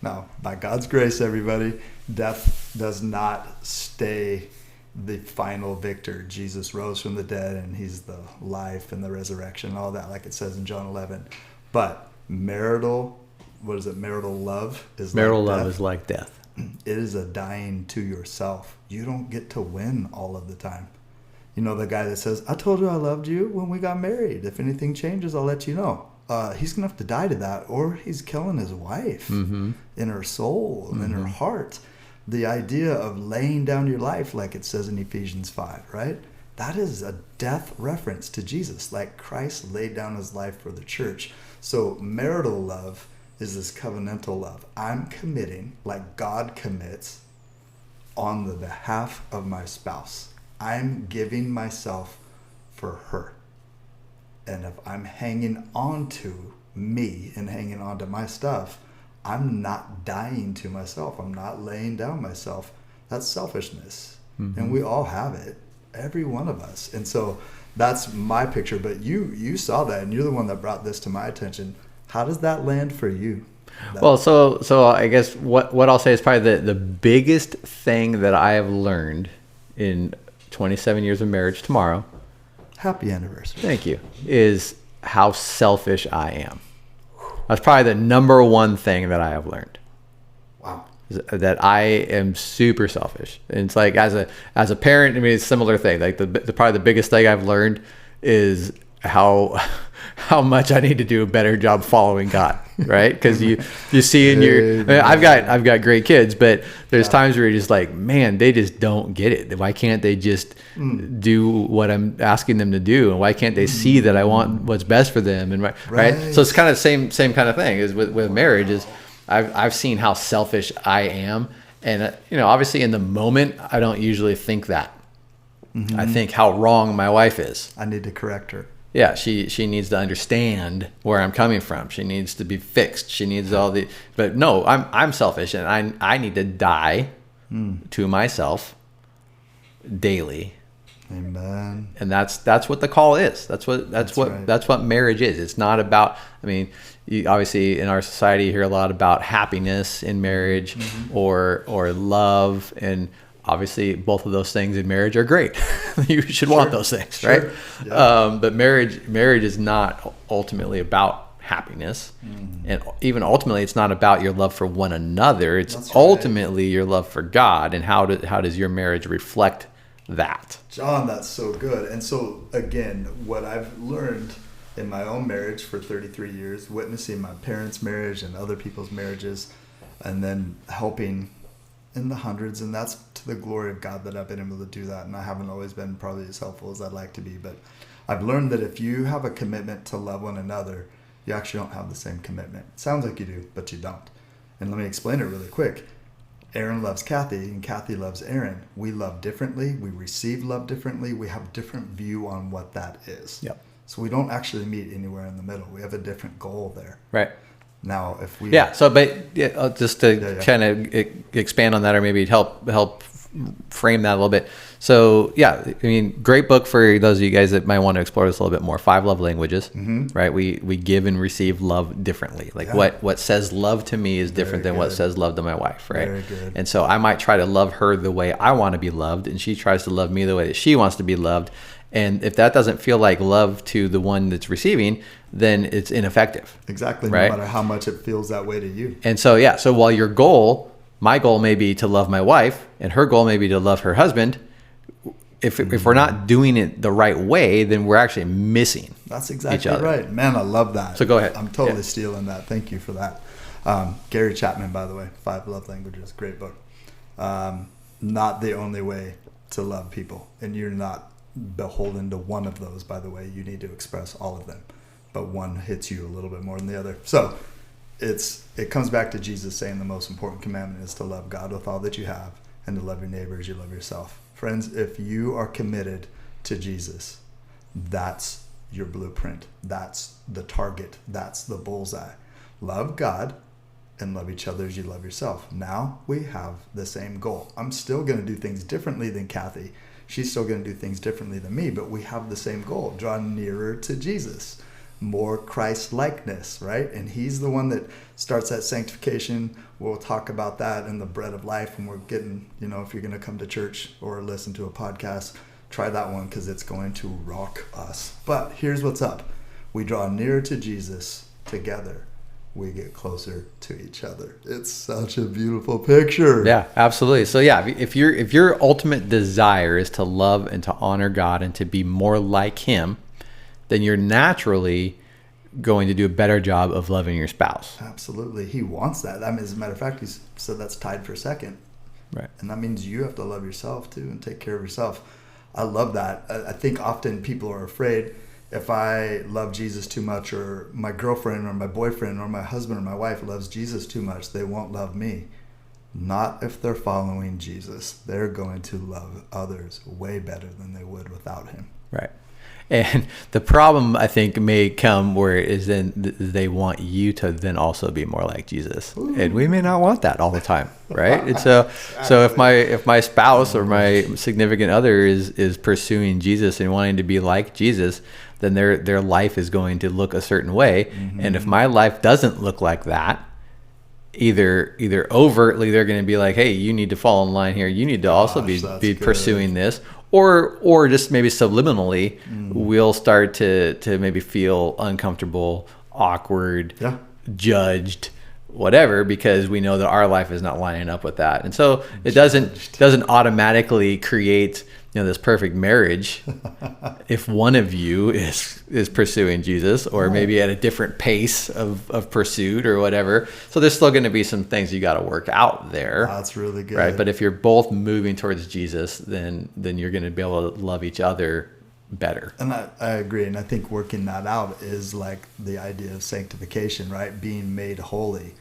Now, by God's grace, everybody, death does not stay the final victor. Jesus rose from the dead, and he's the life and the resurrection, all that, like it says in John 11. But marital love is like death. It is a dying to yourself. You don't get to win all of the time. You know, the guy that says, I told you I loved you when we got married. If anything changes, I'll let you know. He's going to have to die to that, or he's killing his wife in her soul and in her heart. The idea of laying down your life, like it says in Ephesians 5, right? That is a death reference to Jesus, like Christ laid down his life for the church. So marital love is this covenantal love. I'm committing like God commits on the behalf of my spouse. I'm giving myself for her. And if I'm hanging on to me and hanging on to my stuff, I'm not dying to myself. I'm not laying down myself. That's selfishness. And we all have it. Every one of us. And so that's my picture. But you saw that, and you're the one that brought this to my attention. How does that land for you? Well, so I guess what I'll say is probably the biggest thing that I have learned in 27 years of marriage tomorrow. Happy anniversary. Thank you. Is how selfish I am. That's probably the number one thing that I have learned. Wow. That I am super selfish. And it's like as a parent, I mean, it's a similar thing. Like probably the biggest thing I've learned is how much I need to do a better job following God, right? Because you see in your, I mean, I've got great kids, but there's times where you're just like, man, they just don't get it. Why can't they just do what I'm asking them to do? And why can't they see that I want what's best for them? And right? So it's kind of the same kind of thing as with marriage. Is I've seen how selfish I am, and obviously in the moment I don't usually think that. I think how wrong my wife is. I need to correct her. Yeah, she needs to understand where I'm coming from. She needs to be fixed. She needs but no, I'm selfish, and I need to die to myself daily. Amen. And that's what the call is. That's what marriage is. It's not about, I mean, obviously in our society you hear a lot about happiness in marriage or love, and obviously both of those things in marriage are great. You should want those things, right? Yeah. But marriage is not ultimately about happiness. And even ultimately it's not about your love for one another. It's ultimately your love for God, and how does your marriage reflect that? John, that's so good. And so again, what I've learned in my own marriage for 33 years, witnessing my parents' marriage and other people's marriages, and then helping in the hundreds, and that's to the glory of God that I've been able to do that. And I haven't always been probably as helpful as I'd like to be, but I've learned that if you have a commitment to love one another, you actually don't have the same commitment. It sounds like you do, but you don't. And let me explain it really quick. Aaron loves Kathy, and Kathy loves Aaron. We love differently. We receive love differently. We have a different view on what that is. Yep. So we don't actually meet anywhere in the middle. We have a different goal there. Right. Now, if we... Yeah, so but just to kind of expand on that, or maybe help frame that a little bit. So yeah, I mean, great book for those of you guys that might want to explore this a little bit more. 5 love languages, right? We give and receive love differently. Like what says love to me is different than what says love to my wife, right? Very good. And so I might try to love her the way I want to be loved, and she tries to love me the way that she wants to be loved. And if that doesn't feel like love to the one that's receiving, then it's ineffective. Exactly. Right? No matter how much it feels that way to you. And so, yeah. So while my goal may be to love my wife, and her goal may be to love her husband, if we're not doing it the right way, then we're actually missing. That's exactly each other. right. Man, I love that. So go ahead. I'm totally stealing that. Thank you for that. Gary Chapman, by the way, 5 Love Languages, great book. Not the only way to love people. And you're not beholden to one of those, by the way. You need to express all of them. But one hits you a little bit more than the other. So it comes back to Jesus saying the most important commandment is to love God with all that you have and to love your neighbor as you love yourself. Friends, if you are committed to Jesus, that's your blueprint. That's the target. That's the bullseye. Love God and love each other as you love yourself. Now we have the same goal. I'm still going to do things differently than Kathy. She's still going to do things differently than me, but we have the same goal. Draw nearer to Jesus. More Christ-likeness, right? And he's the one that starts that sanctification. We'll talk about that in the bread of life when we're getting, if you're going to come to church or listen to a podcast, try that one because it's going to rock us. But here's what's up. We draw nearer to Jesus together. We get closer to each other. It's such a beautiful picture. Yeah, absolutely. So yeah, if your ultimate desire is to love and to honor God and to be more like him, then you're naturally going to do a better job of loving your spouse. Absolutely. He wants that. I mean, as a matter of fact, he said that's tied for second. Right. And that means you have to love yourself too and take care of yourself. I love that. I think often people are afraid if I love Jesus too much, or my girlfriend or my boyfriend or my husband or my wife loves Jesus too much, they won't love me. Not if they're following Jesus. They're going to love others way better than they would without him. Right. And the problem, I think, may come where it is then they want you to then also be more like Jesus. Ooh. And we may not want that all the time, right? And so if my spouse or my significant other is pursuing Jesus and wanting to be like Jesus, then their life is going to look a certain way. Mm-hmm. And if my life doesn't look like that, either overtly they're going to be like, hey, you need to fall in line here. You need to also be pursuing this. Or just maybe subliminally, we'll start to maybe feel uncomfortable, awkward, judged, whatever, because we know that our life is not lining up with that. And so it doesn't automatically create this perfect marriage if one of you is pursuing Jesus, or maybe at a different pace of pursuit or whatever. So there's still going to be some things you got to work out there. That's really good. Right. But if you're both moving towards Jesus, then you're going to be able to love each other better. And I agree. And I think working that out is like the idea of sanctification, right? Being made holy.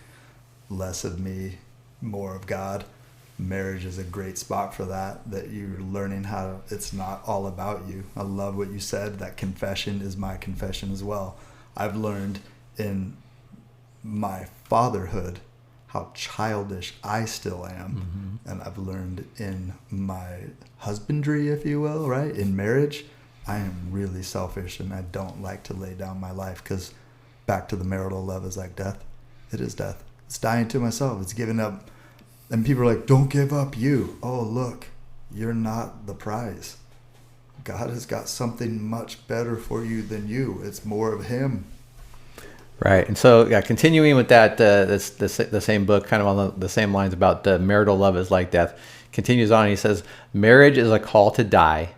Less of me, more of God. Marriage is a great spot for that you're learning how it's not all about you. I love what you said. That confession is my confession as well. I've learned in my fatherhood how childish I still am. Mm-hmm. And I've learned in my husbandry, if you will, right? In marriage, I am really selfish and I don't like to lay down my life, because back to the marital love is like death. It is death. It's dying to myself. It's giving up. And people are like, don't give up you. Oh, look, you're not the prize. God has got something much better for you than you. It's more of him. Right. And so, continuing with that, the same book, kind of on the same lines about marital love is like death, continues on. He says, marriage is a call to die,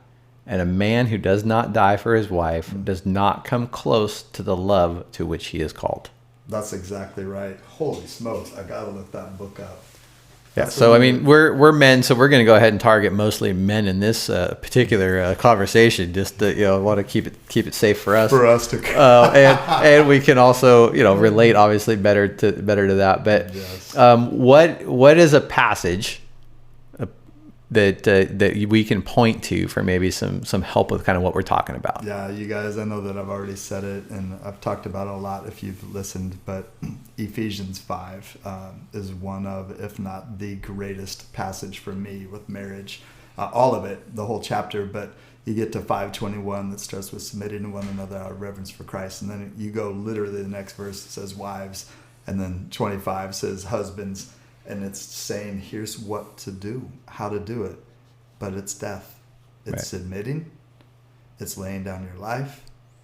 and a man who does not die for his wife does not come close to the love to which he is called. That's exactly right. Holy smokes. I got to look that book up. Yeah, so I mean, we're men, so we're going to go ahead and target mostly men in this particular conversation. Just to, want to keep it safe for us. For us to, and we can also relate obviously better to that. But yes. What is a passage that we can point to for maybe some help with kind of what we're talking about? Yeah, you guys, I know that I've already said it and I've talked about it a lot if you've listened, but Ephesians 5 is one of, if not the greatest passage for me with marriage. All of it, the whole chapter, but you get to 5:21 that starts with submitting to one another out of reverence for Christ. And then you go literally the next verse says wives, and then 25 says husbands. And it's saying, here's what to do, how to do it. But it's death. It's submitting. It's laying down your life.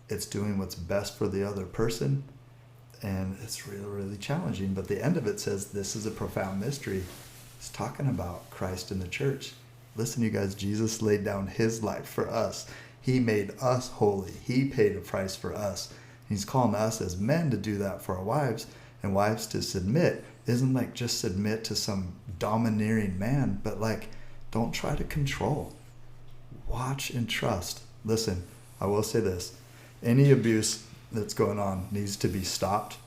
It's doing what's best for the other person. And it's really, really challenging. But the end of it says, this is a profound mystery. It's talking about Christ and the church. Listen, you guys, Jesus laid down his life for us. He made us holy. He paid a price for us. He's calling us as men to do that for our wives, and wives to submit. Isn't like just submit to some domineering man, but like don't try to control. Watch and trust. Listen, I will say this. Any abuse that's going on needs to be stopped,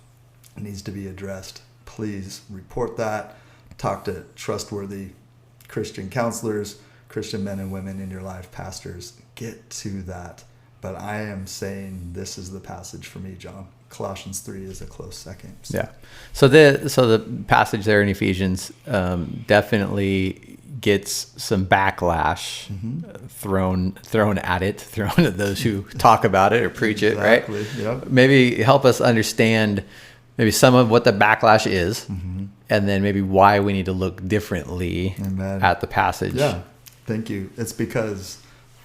needs to be addressed. Please report that. Talk to trustworthy Christian counselors, Christian men and women in your life, pastors. Get to that. But I am saying this is the passage for me, John. Colossians 3 is a close second. Yeah. So the passage there in Ephesians definitely gets some backlash thrown at those who talk about it or preach it, right? Yep. Maybe help us understand maybe some of what the backlash is, and then maybe why we need to look differently at the passage. Yeah. Thank you. It's because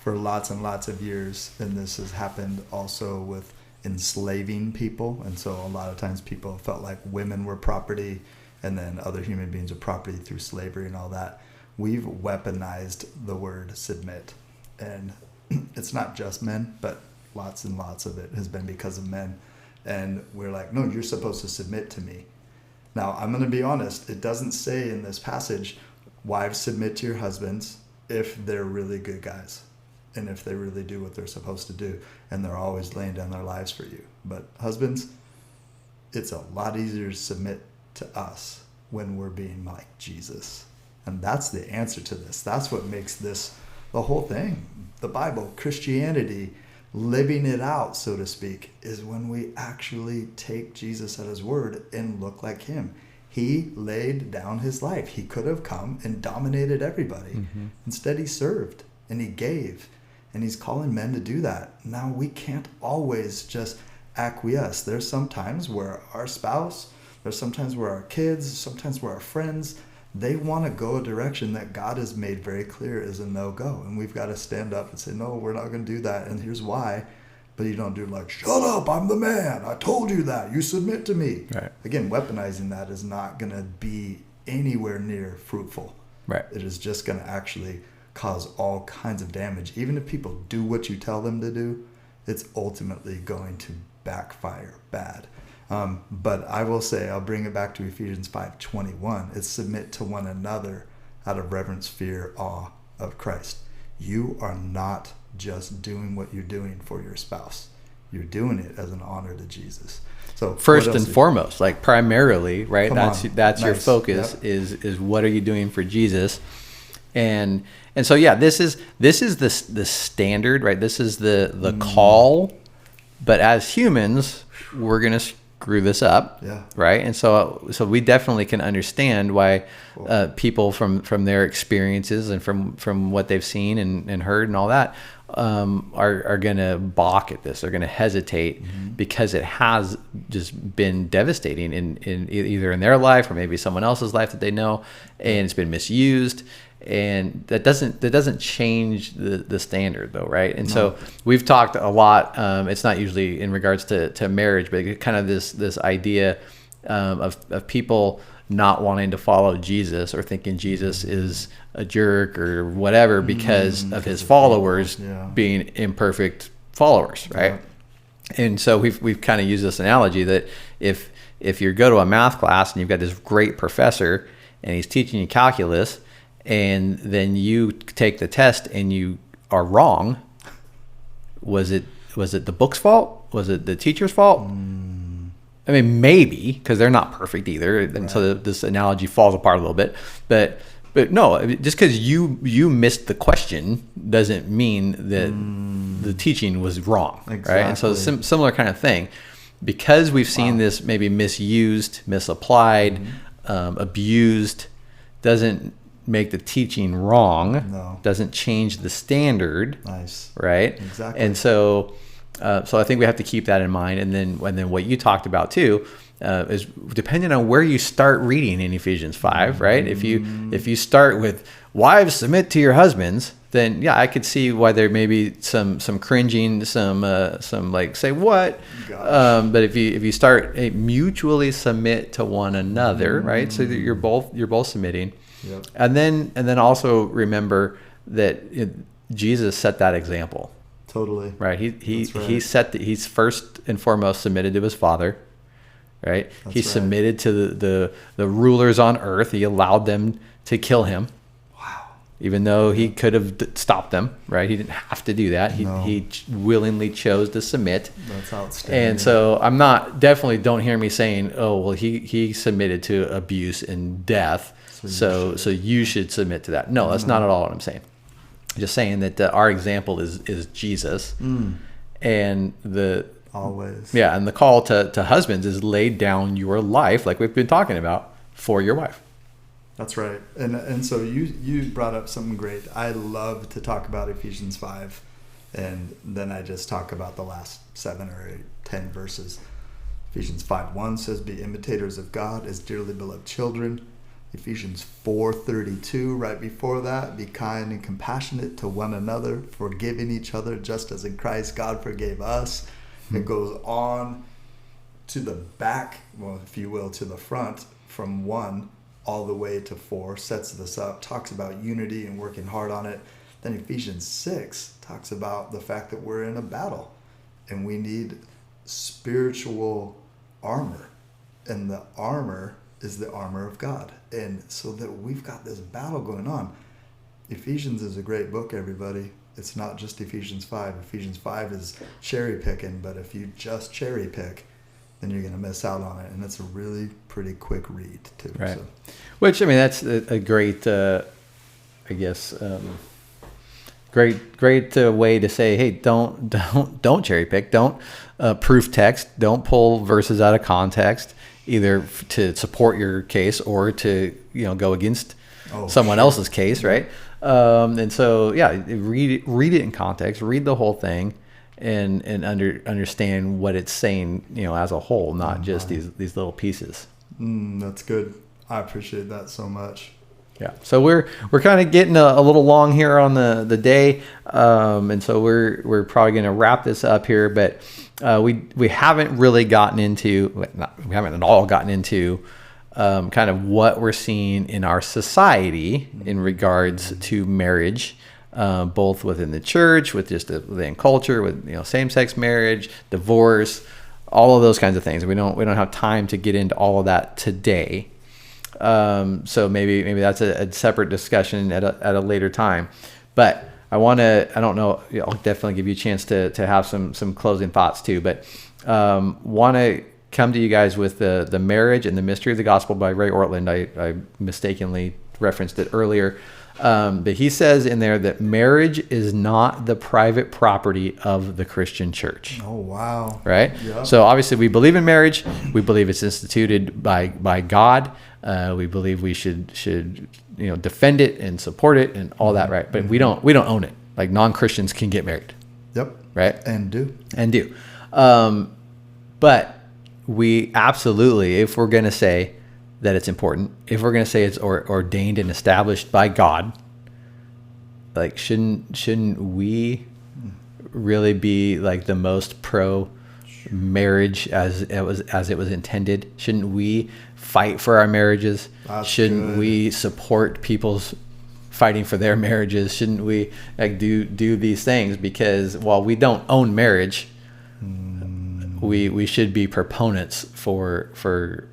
for lots and lots of years, and this has happened also with enslaving people, and so a lot of times people felt like women were property and then other human beings are property through slavery and all that. We've weaponized the word submit, and it's not just men, but lots and lots of it has been because of men. And we're like, no, you're supposed to submit to me. Now, I'm going to be honest, it doesn't say in this passage, wives submit to your husbands if they're really good guys. And if they really do what they're supposed to do, and they're always laying down their lives for you. But husbands, it's a lot easier to submit to us when we're being like Jesus. And that's the answer to this. That's what makes this the whole thing. The Bible, Christianity, living it out, so to speak, is when we actually take Jesus at his word and look like him. He laid down his life. He could have come and dominated everybody. Instead, he served and he gave. And he's calling men to do that. Now, we can't always just acquiesce. There's some times where our spouse, there's sometimes where our kids, sometimes where our friends, they want to go a direction that God has made very clear is a no-go. And we've got to stand up and say, no, we're not going to do that. And here's why. But you don't do like, shut up, I'm the man. I told you that. You submit to me. Right. Again, weaponizing that is not going to be anywhere near fruitful. Right. It is just going to actually cause all kinds of damage. Even if people do what you tell them to do, it's ultimately going to backfire bad. But I will say, I'll bring it back to Ephesians 5:21. It's submit to one another out of reverence, fear, awe of Christ. You are not just doing what you're doing for your spouse. You're doing it as an honor to Jesus. So first and foremost, like primarily, right? That's your focus. Yep. Is what are you doing for Jesus? And so yeah, this is the standard, right? This is the call, but as humans, we're gonna screw this up, right? And so we definitely can understand why people from their experiences and from what they've seen and heard and all that are gonna balk at this. They're gonna hesitate because it has just been devastating in either in their life or maybe someone else's life that they know, and it's been misused. And that doesn't change the standard though, right? And so we've talked a lot. It's not usually in regards to marriage, but kind of this idea of people not wanting to follow Jesus or thinking Jesus is a jerk or whatever because of his followers being imperfect followers, right? And so we've kind of used this analogy that if you go to a math class and you've got this great professor and he's teaching you calculus, and then you take the test and you are wrong, was it the book's fault? Was it the teacher's fault? I mean, maybe, because they're not perfect either, and so this analogy falls apart a little bit. But But no, just because you missed the question doesn't mean that the teaching was wrong, Exactly. right? And so similar kind of thing, because we've seen this maybe misused, misapplied, abused, doesn't make the teaching wrong. No. Doesn't change the standard. Nice. Right. Exactly. And so I think we have to keep that in mind. And then what you talked about too. Is depending on where you start reading in Ephesians 5, right? If you start with wives submit to your husbands, then yeah, I could see why there may be some cringing, some like say what, but if you start mutually submit to one another, right? So that you're both submitting, Yep. and then also remember that Jesus set that example, Totally. right? He That's right. he's first and foremost submitted to his Father. Right. He submitted to the rulers on earth. He allowed them to kill him. Wow. Even though he could have stopped them. Right. He didn't have to do that. He willingly chose to submit. That's outstanding. And so definitely don't hear me saying, oh, well, he submitted to abuse and death. So you should submit to that. No, that's not at all what I'm saying. I'm just saying that our example is Jesus. And Always. yeah, and the call to husbands is lay down your life, like we've been talking about, for your wife. That's right. And so you brought up something great. I love to talk about Ephesians 5, and then I just talk about the last 7 or 10 verses. Ephesians 5:1 says, "Be imitators of God as dearly beloved children." Ephesians 4:32, right before that, "Be kind and compassionate to one another, forgiving each other, just as in Christ God forgave us." It goes on to the back, well, if you will, to the front, from 1 all the way to 4, sets this up, talks about unity and working hard on it. Then Ephesians 6 talks about the fact that we're in a battle and we need spiritual armor. And the armor is the armor of God. And so that we've got this battle going on. Ephesians is a great book, everybody. It's not just Ephesians 5. Ephesians 5 is cherry picking, but if you just cherry pick, then you're going to miss out on it. And it's a really pretty quick read, too. Right. So. Which, I mean, that's a great, I guess, great way to say, hey, don't cherry pick. Don't proof text. Don't pull verses out of context, either to support your case or to, go against someone else's case, right? And so, yeah, read it in context, read the whole thing, and understand what it's saying, as a whole, not just these little pieces. That's good. I appreciate that so much. Yeah. So we're kind of getting a little long here on the day, and so we're probably going to wrap this up here, but we haven't really gotten into we haven't at all gotten into kind of what we're seeing in our society in regards to marriage, both within the church, with just within culture, with same-sex marriage, divorce, all of those kinds of things. We don't have time to get into all of that today. So maybe that's a separate discussion at a later time. But I don't know, I'll definitely give you a chance to have some closing thoughts too, but want to come to you guys with the Marriage and the Mystery of the Gospel by Ray Ortlund. I mistakenly referenced it earlier. But he says in there that marriage is not the private property of the Christian church. Oh, wow. Right? Yeah. So obviously we believe in marriage. We believe it's instituted by God. We believe we should defend it and support it and all that, right? But we don't own it. Like non-Christians can get married. Yep. Right? And do. But we absolutely, if we're going to say that it's important, if we're going to say it's ordained and established by God, like shouldn't we really be like the most pro marriage as it was intended? Shouldn't we fight for our marriages? Shouldn't we support people's fighting for their marriages? Shouldn't we do these things? Because while we don't own marriage, we should be proponents for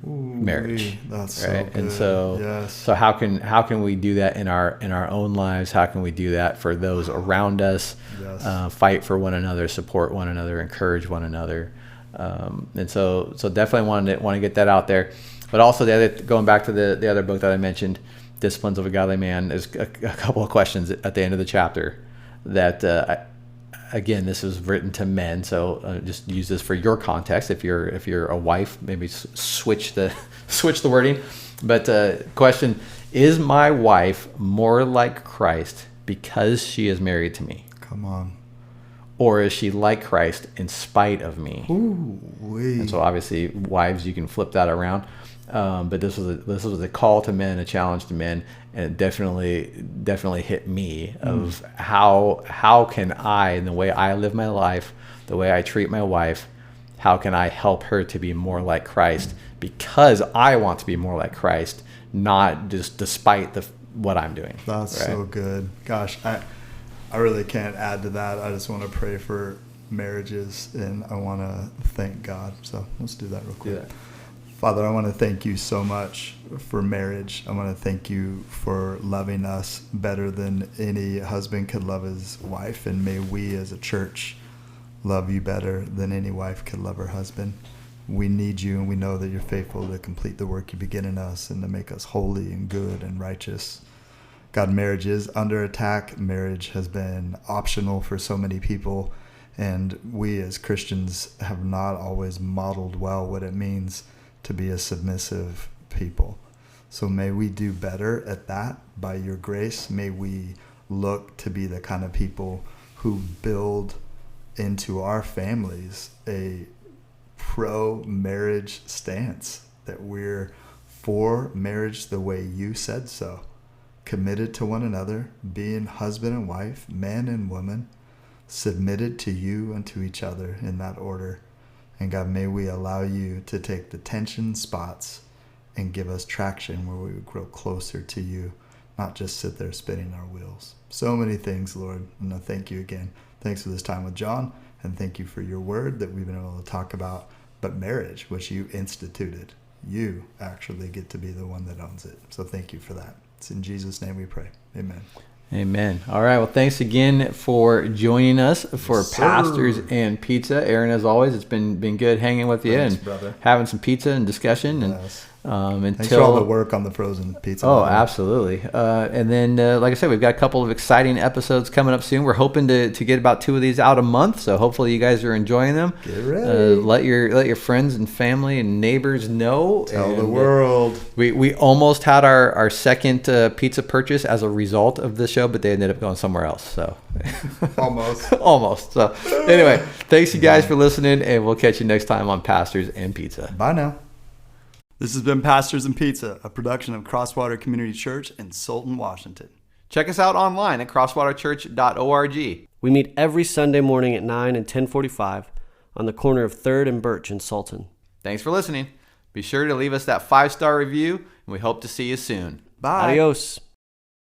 marriage. That's so right? good. And so yes. so how can we do that in our own lives? How can we do that for those around us? Yes. Fight for one another, support one another, encourage one another. And so definitely want to get that out there. But also going back to the other book that I mentioned, Disciplines of a Godly Man. There's a couple of questions at the end of the chapter that, again, this is written to men, so just use this for your context. If you're a wife, maybe switch the wording. But question: is my wife more like Christ because she is married to me? Come on. Or is she like Christ in spite of me? Ooh-wee. And so obviously, wives, you can flip that around. But this was a call to men, a challenge to men, and it definitely hit me of how can I, in the way I live my life, the way I treat my wife, how can I help her to be more like Christ because I want to be more like Christ, not just despite what I'm doing. That's right? so good. Gosh, I really can't add to that. I just want to pray for marriages, and I want to thank God. So let's do that real quick. Do that. Father, I want to thank you so much for marriage. I want to thank you for loving us better than any husband could love his wife. And may we as a church love you better than any wife could love her husband. We need you, and we know that you're faithful to complete the work you begin in us and to make us holy and good and righteous. God, marriage is under attack. Marriage has been optional for so many people. And we as Christians have not always modeled well what it means to be a submissive people. So may we do better at that by your grace. May we look to be the kind of people who build into our families a pro-marriage stance, that we're for marriage the way you said so, committed to one another, being husband and wife, man and woman, submitted to you and to each other in that order. And God, may we allow you to take the tension spots and give us traction where we would grow closer to you, not just sit there spinning our wheels. So many things, Lord, and I thank you again. Thanks for this time with John, and thank you for your word that we've been able to talk about. But marriage, which you instituted, you actually get to be the one that owns it. So thank you for that. It's in Jesus' name we pray. Amen. Amen. All right. Well, thanks again for joining us for Yes, sir. Pastors and Pizza. Aaron, as always, it's been good hanging with you Thanks, and brother. having some pizza and discussion. Yes. And Thanks for all the work on the frozen pizza. Oh, absolutely. And then, like I said, we've got a couple of exciting episodes coming up soon. We're hoping to get about 2 of these out a month, so hopefully you guys are enjoying them. Get ready. Let your friends and family and neighbors know. Tell the world. We almost had our second pizza purchase as a result of this show, but they ended up going somewhere else. So Almost. almost. So anyway, thanks you guys for listening, and we'll catch you next time on Pastors and Pizza. Bye now. This has been Pastors and Pizza, a production of Crosswater Community Church in Sultan, Washington. Check us out online at crosswaterchurch.org. We meet every Sunday morning at 9 and 10:45 on the corner of 3rd and Birch in Sultan. Thanks for listening. Be sure to leave us that 5-star review, and we hope to see you soon. Bye. Adios.